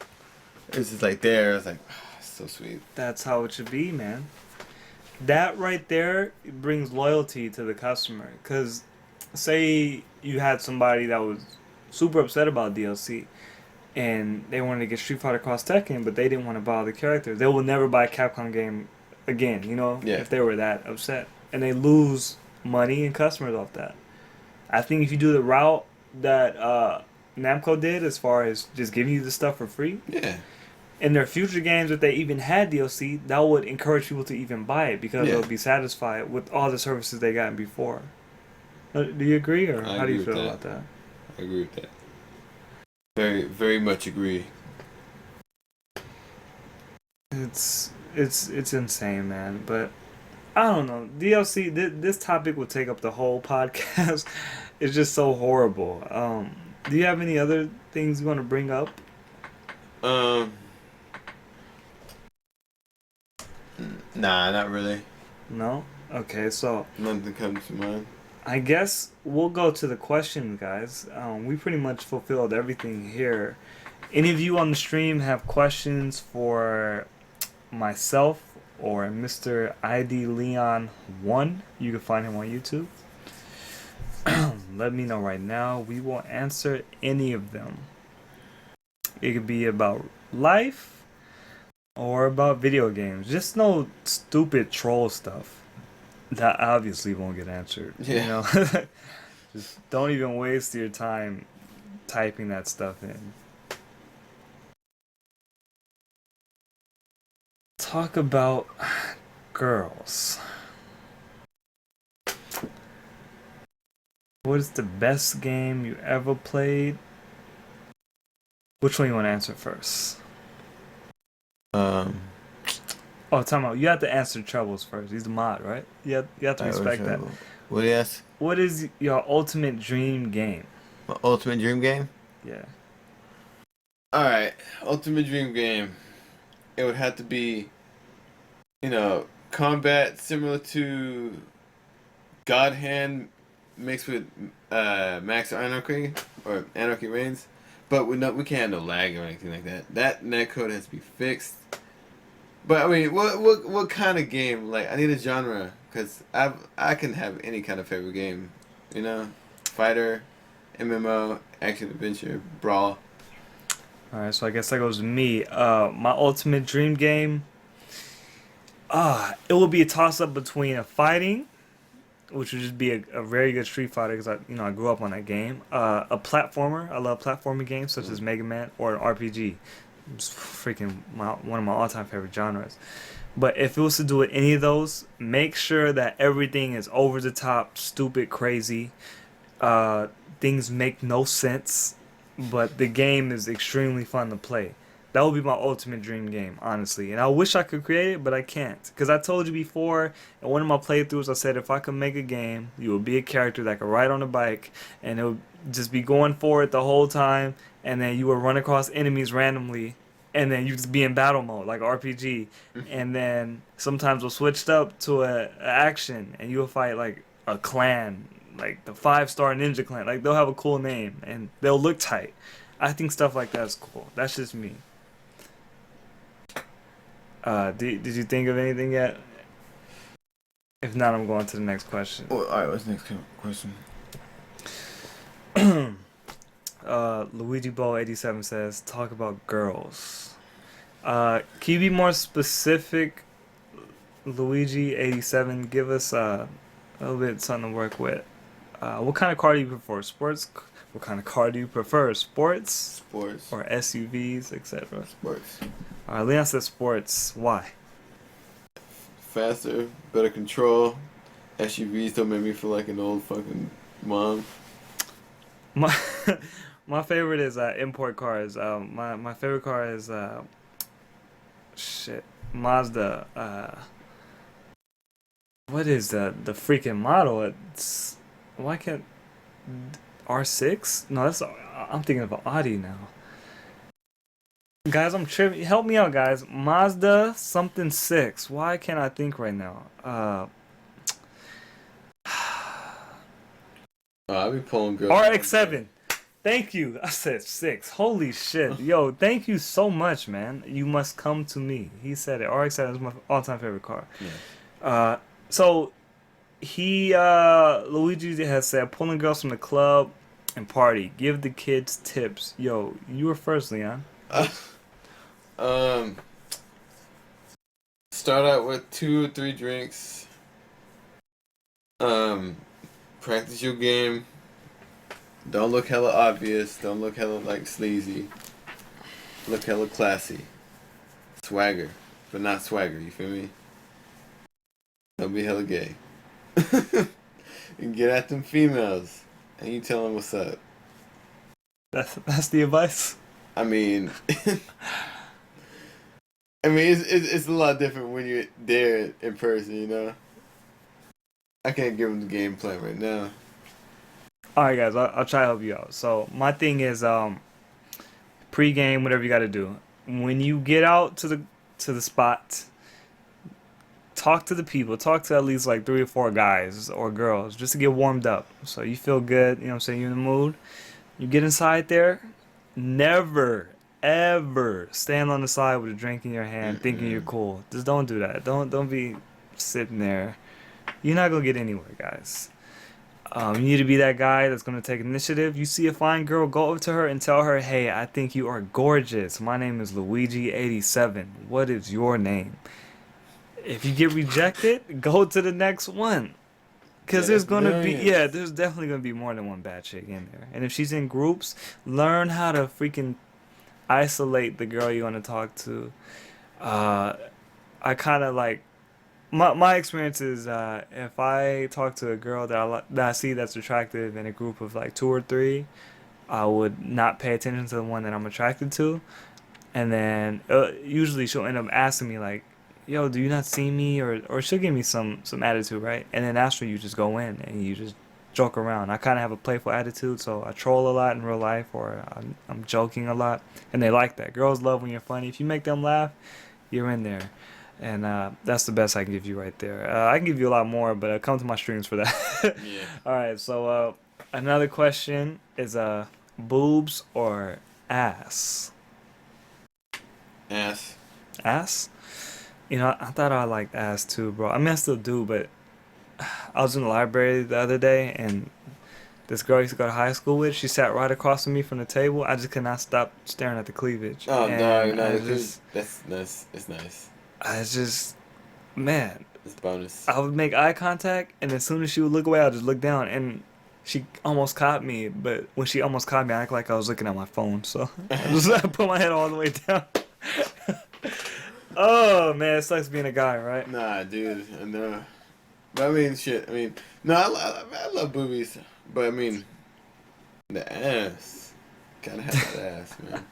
It was just like there. I was like, so sweet. That's how it should be, man. That right there brings loyalty to the customer. Because say you had somebody that was super upset about DLC and they wanted to get Street Fighter Cross Tekken, but they didn't want to buy the characters. They will never buy a Capcom game again, if they were that upset. And they lose money and customers off that. I think if you do the route that Namco did as far as just giving you the stuff for free, in their future games, if they even had DLC, that would encourage people to even buy it because they'll be satisfied with all the services they gotten before. Do you agree, or how do you feel about that? I agree with that. Very, very much agree. It's insane, man. But I don't know. DLC. This topic will take up the whole podcast. It's just so horrible. Do you have any other things you want to bring up? Nah, not really. No? Okay, so nothing comes to mind. I guess we'll go to the question, guys. We pretty much fulfilled everything here. Any of you on the stream have questions for myself or Mr. ID Leon 1? You can find him on YouTube. Let me know right now. We will answer any of them. It could be about life or about video games. Just no stupid troll stuff. That obviously won't get answered. Yeah. Just don't even waste your time typing that stuff in. Talk about girls. What is the best game you ever played? Which one you want to answer first? Oh, time out. You have to answer Troubles first. He's the mod, right? You have to respect that. What do you ask? What is your ultimate dream game? My ultimate dream game? Yeah. Alright. Ultimate dream game. It would have to be, combat similar to God Hand mixed with Max Anarchy or Anarchy Reigns. But we can't have no lag or anything like that. That netcode has to be fixed. But I mean, what kind of game? Like, I need a genre because I can have any kind of favorite game, you know, fighter, MMO, action adventure, brawl. All right, so I guess that goes to me. My ultimate dream game. It would be a toss up between a fighting, which would just be a very good Street Fighter because I grew up on that game. A platformer. I love platforming games such as Mega Man or an RPG. It's freaking one of my all time favorite genres. But if it was to do with any of those, make sure that everything is over the top, stupid, crazy. Things make no sense, but the game is extremely fun to play. That would be my ultimate dream game, honestly. And I wish I could create it, but I can't. Because I told you before, in one of my playthroughs, I said if I could make a game, you would be a character that could ride on a bike, and it would just be going forward the whole time, and then you would run across enemies randomly, and then you just be in battle mode, like RPG. And then sometimes we'll switch up to a action, and you'll fight like a clan, like the 5-star ninja clan. Like they'll have a cool name, and they'll look tight. I think stuff like that's cool. That's just me. Did you think of anything yet? If not, I'm going to the next question. Well, all right, what's the next question? Luigi Bow 87 says, "Talk about girls." Can you be more specific, Luigi 87? Give us a little bit something to work with. What kind of car do you prefer? Sports? What kind of car do you prefer? Sports? Sports. Or SUVs, etc. Sports. Leon says sports. Why? Faster, better control. SUVs don't make me feel like an old fucking mom. My my favorite is import cars. My favorite car is Mazda. What is the freaking model? It's why can't R6? No, I'm thinking of an Audi now. Guys, I'm tripping. Help me out, guys. Mazda something 6. Why can't I think right now? I'll be pulling girls. RX-7. Thank you. I said 6. Holy shit. Yo, thank you so much, man. You must come to me. He said it. RX-7 is my all-time favorite car. Yeah. So Luigi has said pulling girls from the club and party. Give the kids tips. Yo, you were first, Leon. Start out with 2 or 3 drinks. Practice your game. Don't look hella obvious. Don't look hella like sleazy. Look hella classy. Swagger, but not swagger. You feel me? Don't be hella gay. And get at them females, and you tell them what's up. That's the advice. I mean, it's a lot different when you're there in person, you know. I can't give them the game plan right now. All right, guys, I'll try to help you out. So my thing is, pre-game, whatever you got to do. When you get out to the spot, talk to the people. Talk to at least like 3 or 4 guys or girls just to get warmed up. So you feel good. You know what I'm saying? You're in the mood. You get inside there. Never, ever stand on the side with a drink in your hand thinking you're cool. Just don't do that. Don't be sitting there. You're not going to get anywhere, guys. You need to be that guy that's going to take initiative. You see a fine girl, go over to her and tell her, "Hey, I think you are gorgeous. My name is Luigi87. What is your name?" If you get rejected, go to the next one. Because there's going to be, there's definitely going to be more than one bad chick in there. And if she's in groups, learn how to freaking isolate the girl you want to talk to. I kind of like, my experience is if I talk to a girl that I see that's attractive in a group of like 2 or 3, I would not pay attention to the one that I'm attracted to. And then usually she'll end up asking me like, "Yo, do you not see me?" Or she'll give me some attitude, right? And then after you just go in and you just joke around. I kind of have a playful attitude, so I troll a lot in real life, or I'm joking a lot, and they like that. Girls love when you're funny. If you make them laugh, you're in there. And that's the best I can give you right there. I can give you a lot more, but come to my streams for that. Yeah. All right, so another question is boobs or ass? Ass. Ass? You know, I thought I liked ass too, bro. I mean, I still do, but I was in the library the other day, and this girl I used to go to high school with, she sat right across from me from the table. I just could not stop staring at the cleavage. Oh, And dog, no, that's nice. It's nice. I just, man, It's bonus. I would make eye contact, and as soon as she would look away, I'd just look down, and she almost caught me. But when she almost caught me, I act like I was looking at my phone, so I put my head all the way down. Oh man, it sucks being a guy, right? Nah, dude, I know. But I mean, shit. I mean, no, I love boobies, but I mean, the ass. Gotta have that ass, man.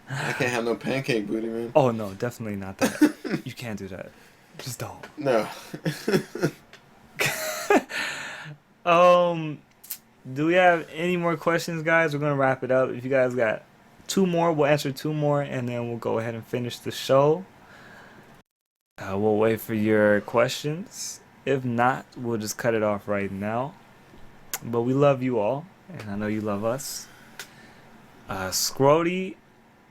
I can't have no pancake booty, man. Oh no, definitely not that. You can't do that. Just don't. No. Do we have any more questions, guys? We're gonna wrap it up. If you guys got two more, we'll answer two more, and then we'll go ahead and finish the show. We'll wait for your questions. If not, we'll just cut it off right now. But we love you all, and I know you love us. Scrody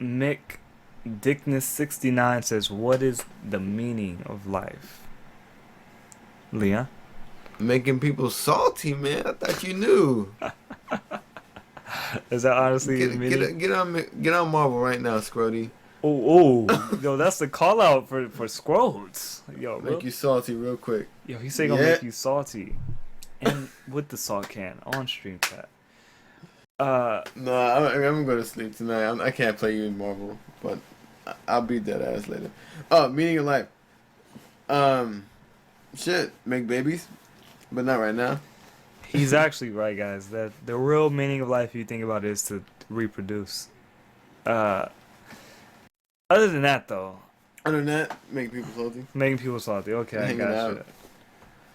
Mick Dickness69 says, "What is the meaning of life?" Leah? Making people salty, man. I thought you knew. Is that honestly the meaning? Get on Marvel right now, Scrody. Oh, yo, that's the call out for Scrodes. Yo, Make you salty real quick. Yo, he said gonna make you salty, and with the salt can on stream chat. Nah, I'm gonna go to sleep tonight. I can't play you in Marvel, but I'll beat that ass later. Oh, meaning of life. Shit, make babies, but not right now. He's actually right, guys. That the real meaning of life, if you think about it, is to reproduce. Other than that, though. Other than that, make people salty. Making people salty. Okay, I gotcha.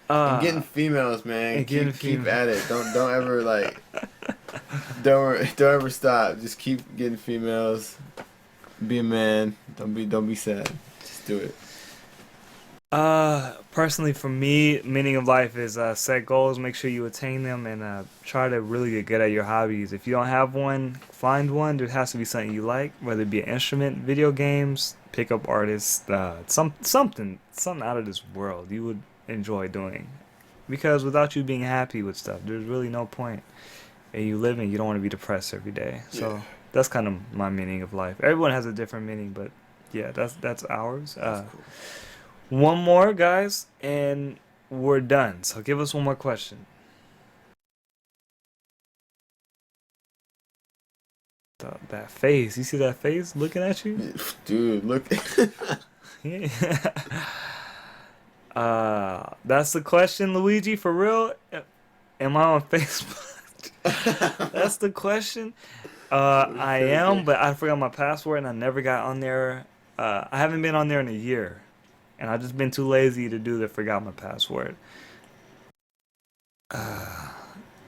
And getting females, man. Keep at it. Don't ever don't ever stop. Just keep getting females. Be a man. Don't be sad. Just do it. Personally, for me, meaning of life is set goals, make sure you attain them, and try to really get good at your hobbies. If you don't have one, find one. There has to be something you like, whether it be an instrument, video games, pickup artists, something out of this world you would enjoy doing. Because without you being happy with stuff, there's really no point. And you live and you don't want to be depressed every day. So that's kind of my meaning of life. Everyone has a different meaning, but yeah, that's ours. That's cool. One more, guys, and we're done. So give us one more question. That face. You see that face looking at you? Dude, look. Yeah. That's the question, Luigi, for real? Am I on Facebook? That's the question. I am, but I forgot my password and I never got on there. I haven't been on there in a year. And I've just been too lazy to do the forgot my password.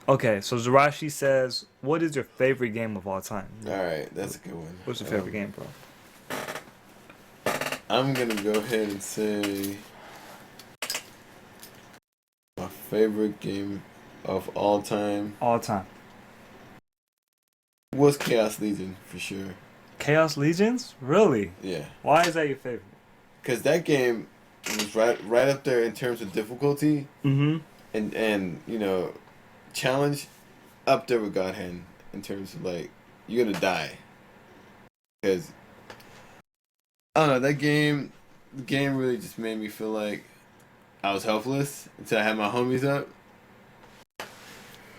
Okay, so Zarashi says, what is your favorite game of all time? Alright, that's a good one. What's your favorite game, bro? I'm gonna go ahead and say my favorite game of all time. All time. Was Chaos Legion, for sure. Chaos Legions? Really? Yeah. Why is that your favorite? Because that game was right up there in terms of difficulty. Mm-hmm. And you know, challenge up there with God Hand in terms of you're gonna die. Because I don't know, the game really just made me feel like I was helpless until I had my homies up.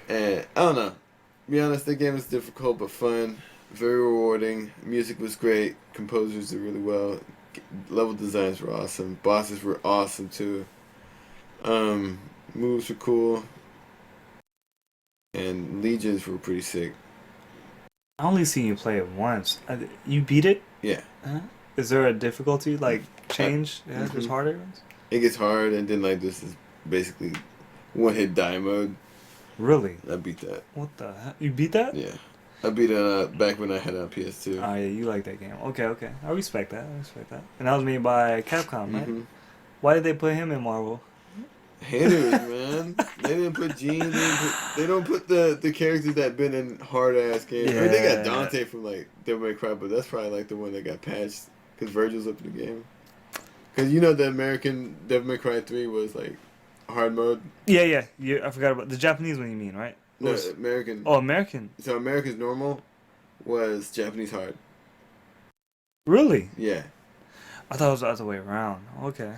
And I don't know. To be honest, that game was difficult but fun, very rewarding. Music was great, composers did really well. Level designs were awesome. Bosses were awesome too. Moves were cool. And legions were pretty sick. I only seen you play it once. You beat it? Yeah. Is there a difficulty change? Yeah, there's harder ones. It gets hard, and then this is basically one hit die mode. Really? I beat that. What the heck? You beat that? Yeah. I beat it back when I had it on PS2. Oh, yeah, you like that game. Okay. I respect that. And that was made by Capcom, right? Mm-hmm. Why did they put him in Marvel? Haters, man. They didn't put Gene. They don't put the characters that been in hard ass games. I mean, they got Dante from like Devil May Cry, but that's probably like the one that got patched because Virgil's up in the game. Because you know the American Devil May Cry 3 was like hard mode. Yeah. I forgot about the Japanese one. You mean, right? No, American. Oh, American. So America's normal was Japanese hard. Really? Yeah. I thought it was the other way around. Okay.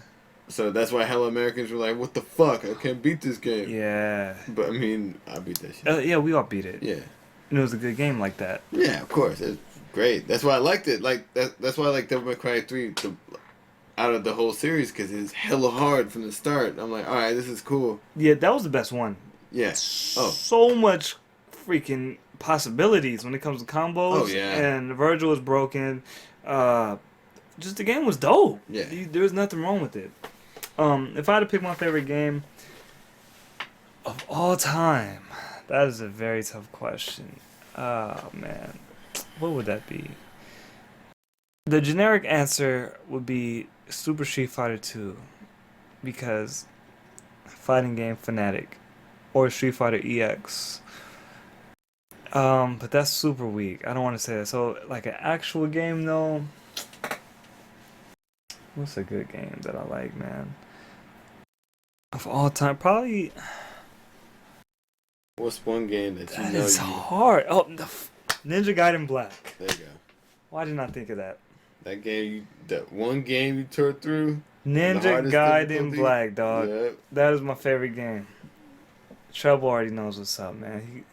So that's why hella Americans were like, "What the fuck? I can't beat this game." Yeah. But I mean, I beat that shit. Yeah, we all beat it. Yeah. And it was a good game like that. Yeah, of course. It's great. That's why I liked it. Like that's why I like Devil May Cry 3 out of the whole series because it's hella hard from the start. I'm like, all right, this is cool. Yeah, that was the best one. Yeah. Oh. So much freaking possibilities when it comes to combos. Oh yeah. And Virgil was broken. Just the game was dope. Yeah. There was nothing wrong with it. If I had to pick my favorite game of all time, that is a very tough question. Oh man, what would that be? The generic answer would be Super Street Fighter 2 because fighting game fanatic or Street Fighter EX. But that's super weak. I don't want to say that. So like an actual game though. What's a good game that I like, man? Of all time, probably. What's one game that you That know is hard. Oh, Ninja Gaiden Black. There you go. Why did I not think of that? That game, that one game you tore through. Ninja Gaiden difficulty. Black, dog. Yep. That is my favorite game. Trouble already knows what's up, man.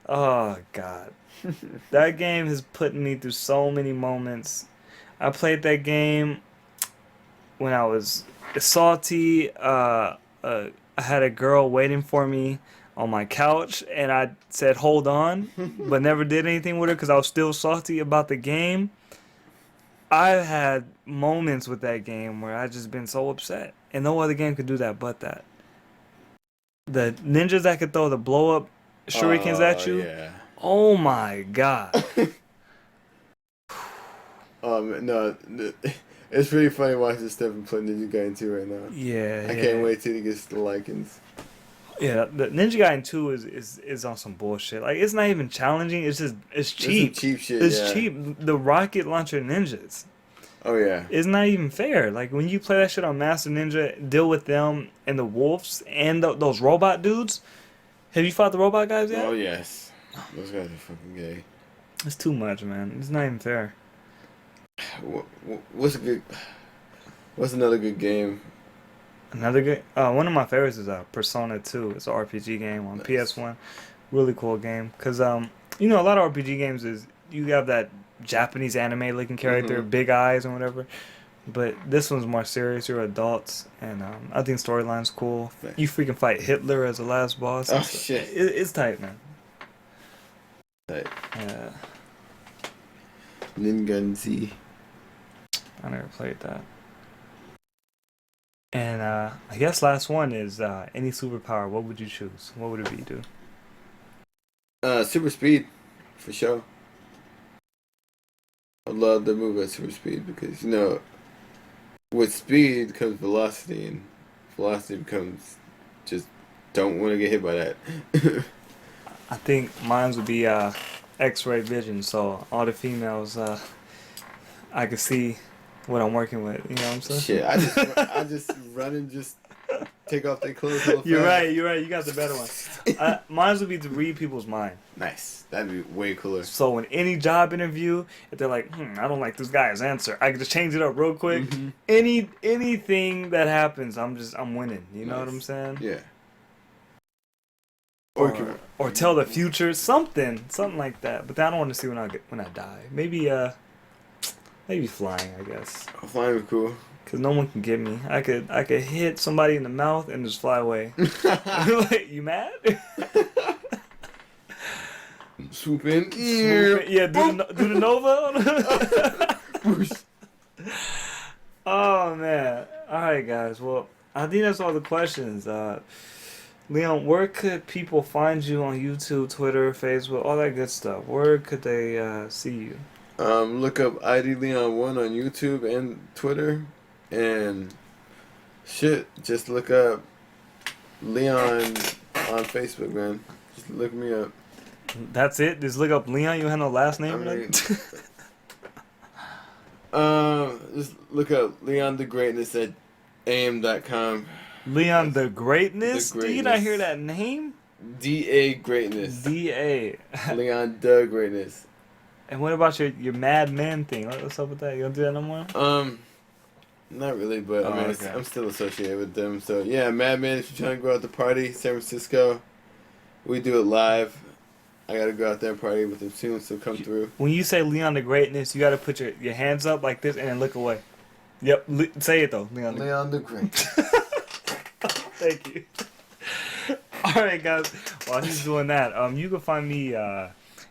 Oh God, that game has put me through so many moments. I played that game when I was salty. I had a girl waiting for me on my couch, and I said, "Hold on," but never did anything with her because I was still salty about the game. I've had moments with that game where I just been so upset, and no other game could do that but that. The ninjas that could throw the blow up shurikens at you. Yeah. Oh my God. No, it's really funny watching Stephen play Ninja Gaiden 2 right now. Yeah. I can't wait till he gets the likings. Yeah, the Ninja Gaiden 2 is on some bullshit. Like, it's not even challenging. It's cheap. It's cheap shit. It's cheap. The rocket launcher ninjas. Oh yeah. It's not even fair. Like, when you play that shit on Master Ninja, deal with them and the wolves and those robot dudes. Have you fought the robot guys yet? Oh yes. Those guys are fucking gay. It's too much, man. It's not even fair. What's another good game? Another good one of my favorites is Persona 2. It's an RPG game on PS1. Really cool game because you know, a lot of RPG games is you have that Japanese anime looking character, big eyes and whatever. But this one's more serious. You're adults, and I think storyline's cool. Nice. You freaking fight Hitler as the last boss. Oh shit! It's tight, man. Tight. Yeah. Ningunzi. I never played that. And I guess last one is any superpower. What would you choose? What would it be, dude? Super speed, for sure. I love the move at super speed because, you know, with speed comes velocity, and velocity becomes just don't want to get hit by that. I think mine would be X-ray vision, so all the females, I could see what I'm working with. You know what I'm saying? Shit, I just run and just take off their clothes. You're right. You got the better one. Mine would be to read people's mind. Nice. That'd be way cooler. So in any job interview, if they're like, I don't like this guy's answer, I can just change it up real quick. Mm-hmm. Anything that happens, I'm winning. You know what I'm saying? Yeah. Or tell the future, something like that. But I don't want to see when I die. Maybe flying, I guess. Flying would be cool. Cause no one can get me. I could hit somebody in the mouth and just fly away. Like, you mad? Swoop in. Yeah, do the Nova. Oh man! All right, guys. Well, I think that's all the questions. Leon, where could people find you on YouTube, Twitter, Facebook, all that good stuff? Where could they see you? Look up ID Leon 1 on YouTube and Twitter, and Shit, just look up Leon on Facebook, man. Just look me up. That's it. Just look up Leon. You have no last name. I or mean, nothing? just look up Leon the Greatness at am.com. Leon the Greatness. The Do you not hear Greatness. that name? DA Greatness. DA. Leon the Greatness. And what about your Mad Men thing? What's up with that? You don't do that no more? Not really, but I mean, okay. I'm still associated with them. So yeah, Madman, if you're trying to go out to party, San Francisco, we do it live. I gotta go out there and party with them soon, so come through. When you say Leon the Greatness, you got to put your hands up like this and then look away. Yep. Say it though, Leon. Leon the Great. Thank you. All right, guys. While he's doing that, you can find me.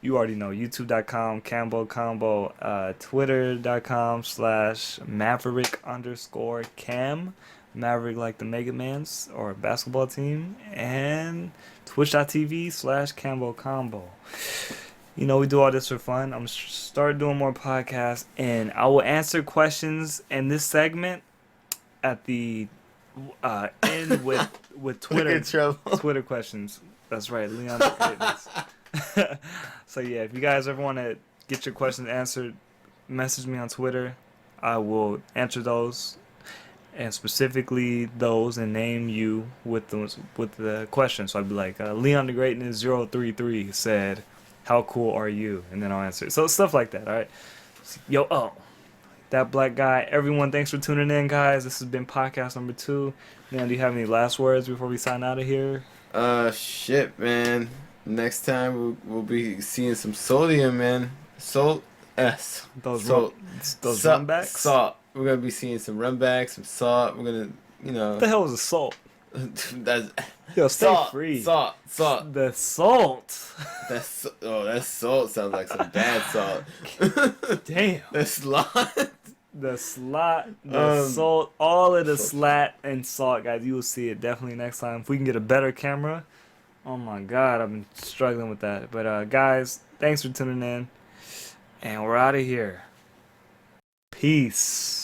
You already know, youtube.com, Cambocombo, twitter.com/Maverick_Cam, Maverick like the Mega Mans or basketball team, and twitch.tv/Cambocombo. You know, we do all this for fun. I'm start doing more podcasts, and I will answer questions in this segment at the end with Twitter Twitter questions. That's right, Leon the Greatness. So yeah, if you guys ever want to get your questions answered, message me on Twitter. I will answer those, and specifically those, and name you with the question. So I'd be like, Leon the Greatness 033 said, "How cool are you?" And then I'll answer it. So stuff like that. All right. Yo, that black guy. Everyone, thanks for tuning in, guys. This has been podcast number 2. Now, do you have any last words before we sign out of here? Shit, man. Next time we'll be seeing some sodium, man. Those runbacks. Salt. We're gonna be seeing some runbacks, some salt. We're gonna, What the hell is a salt? That's Yo, stay salt, free. Salt. The salt. That salt sounds like some bad salt. Damn. The slot. The salt, all of the slat and salt, guys. You will see it definitely next time. If we can get a better camera. Oh my God, I've been struggling with that. But guys, thanks for tuning in. And we're out of here. Peace.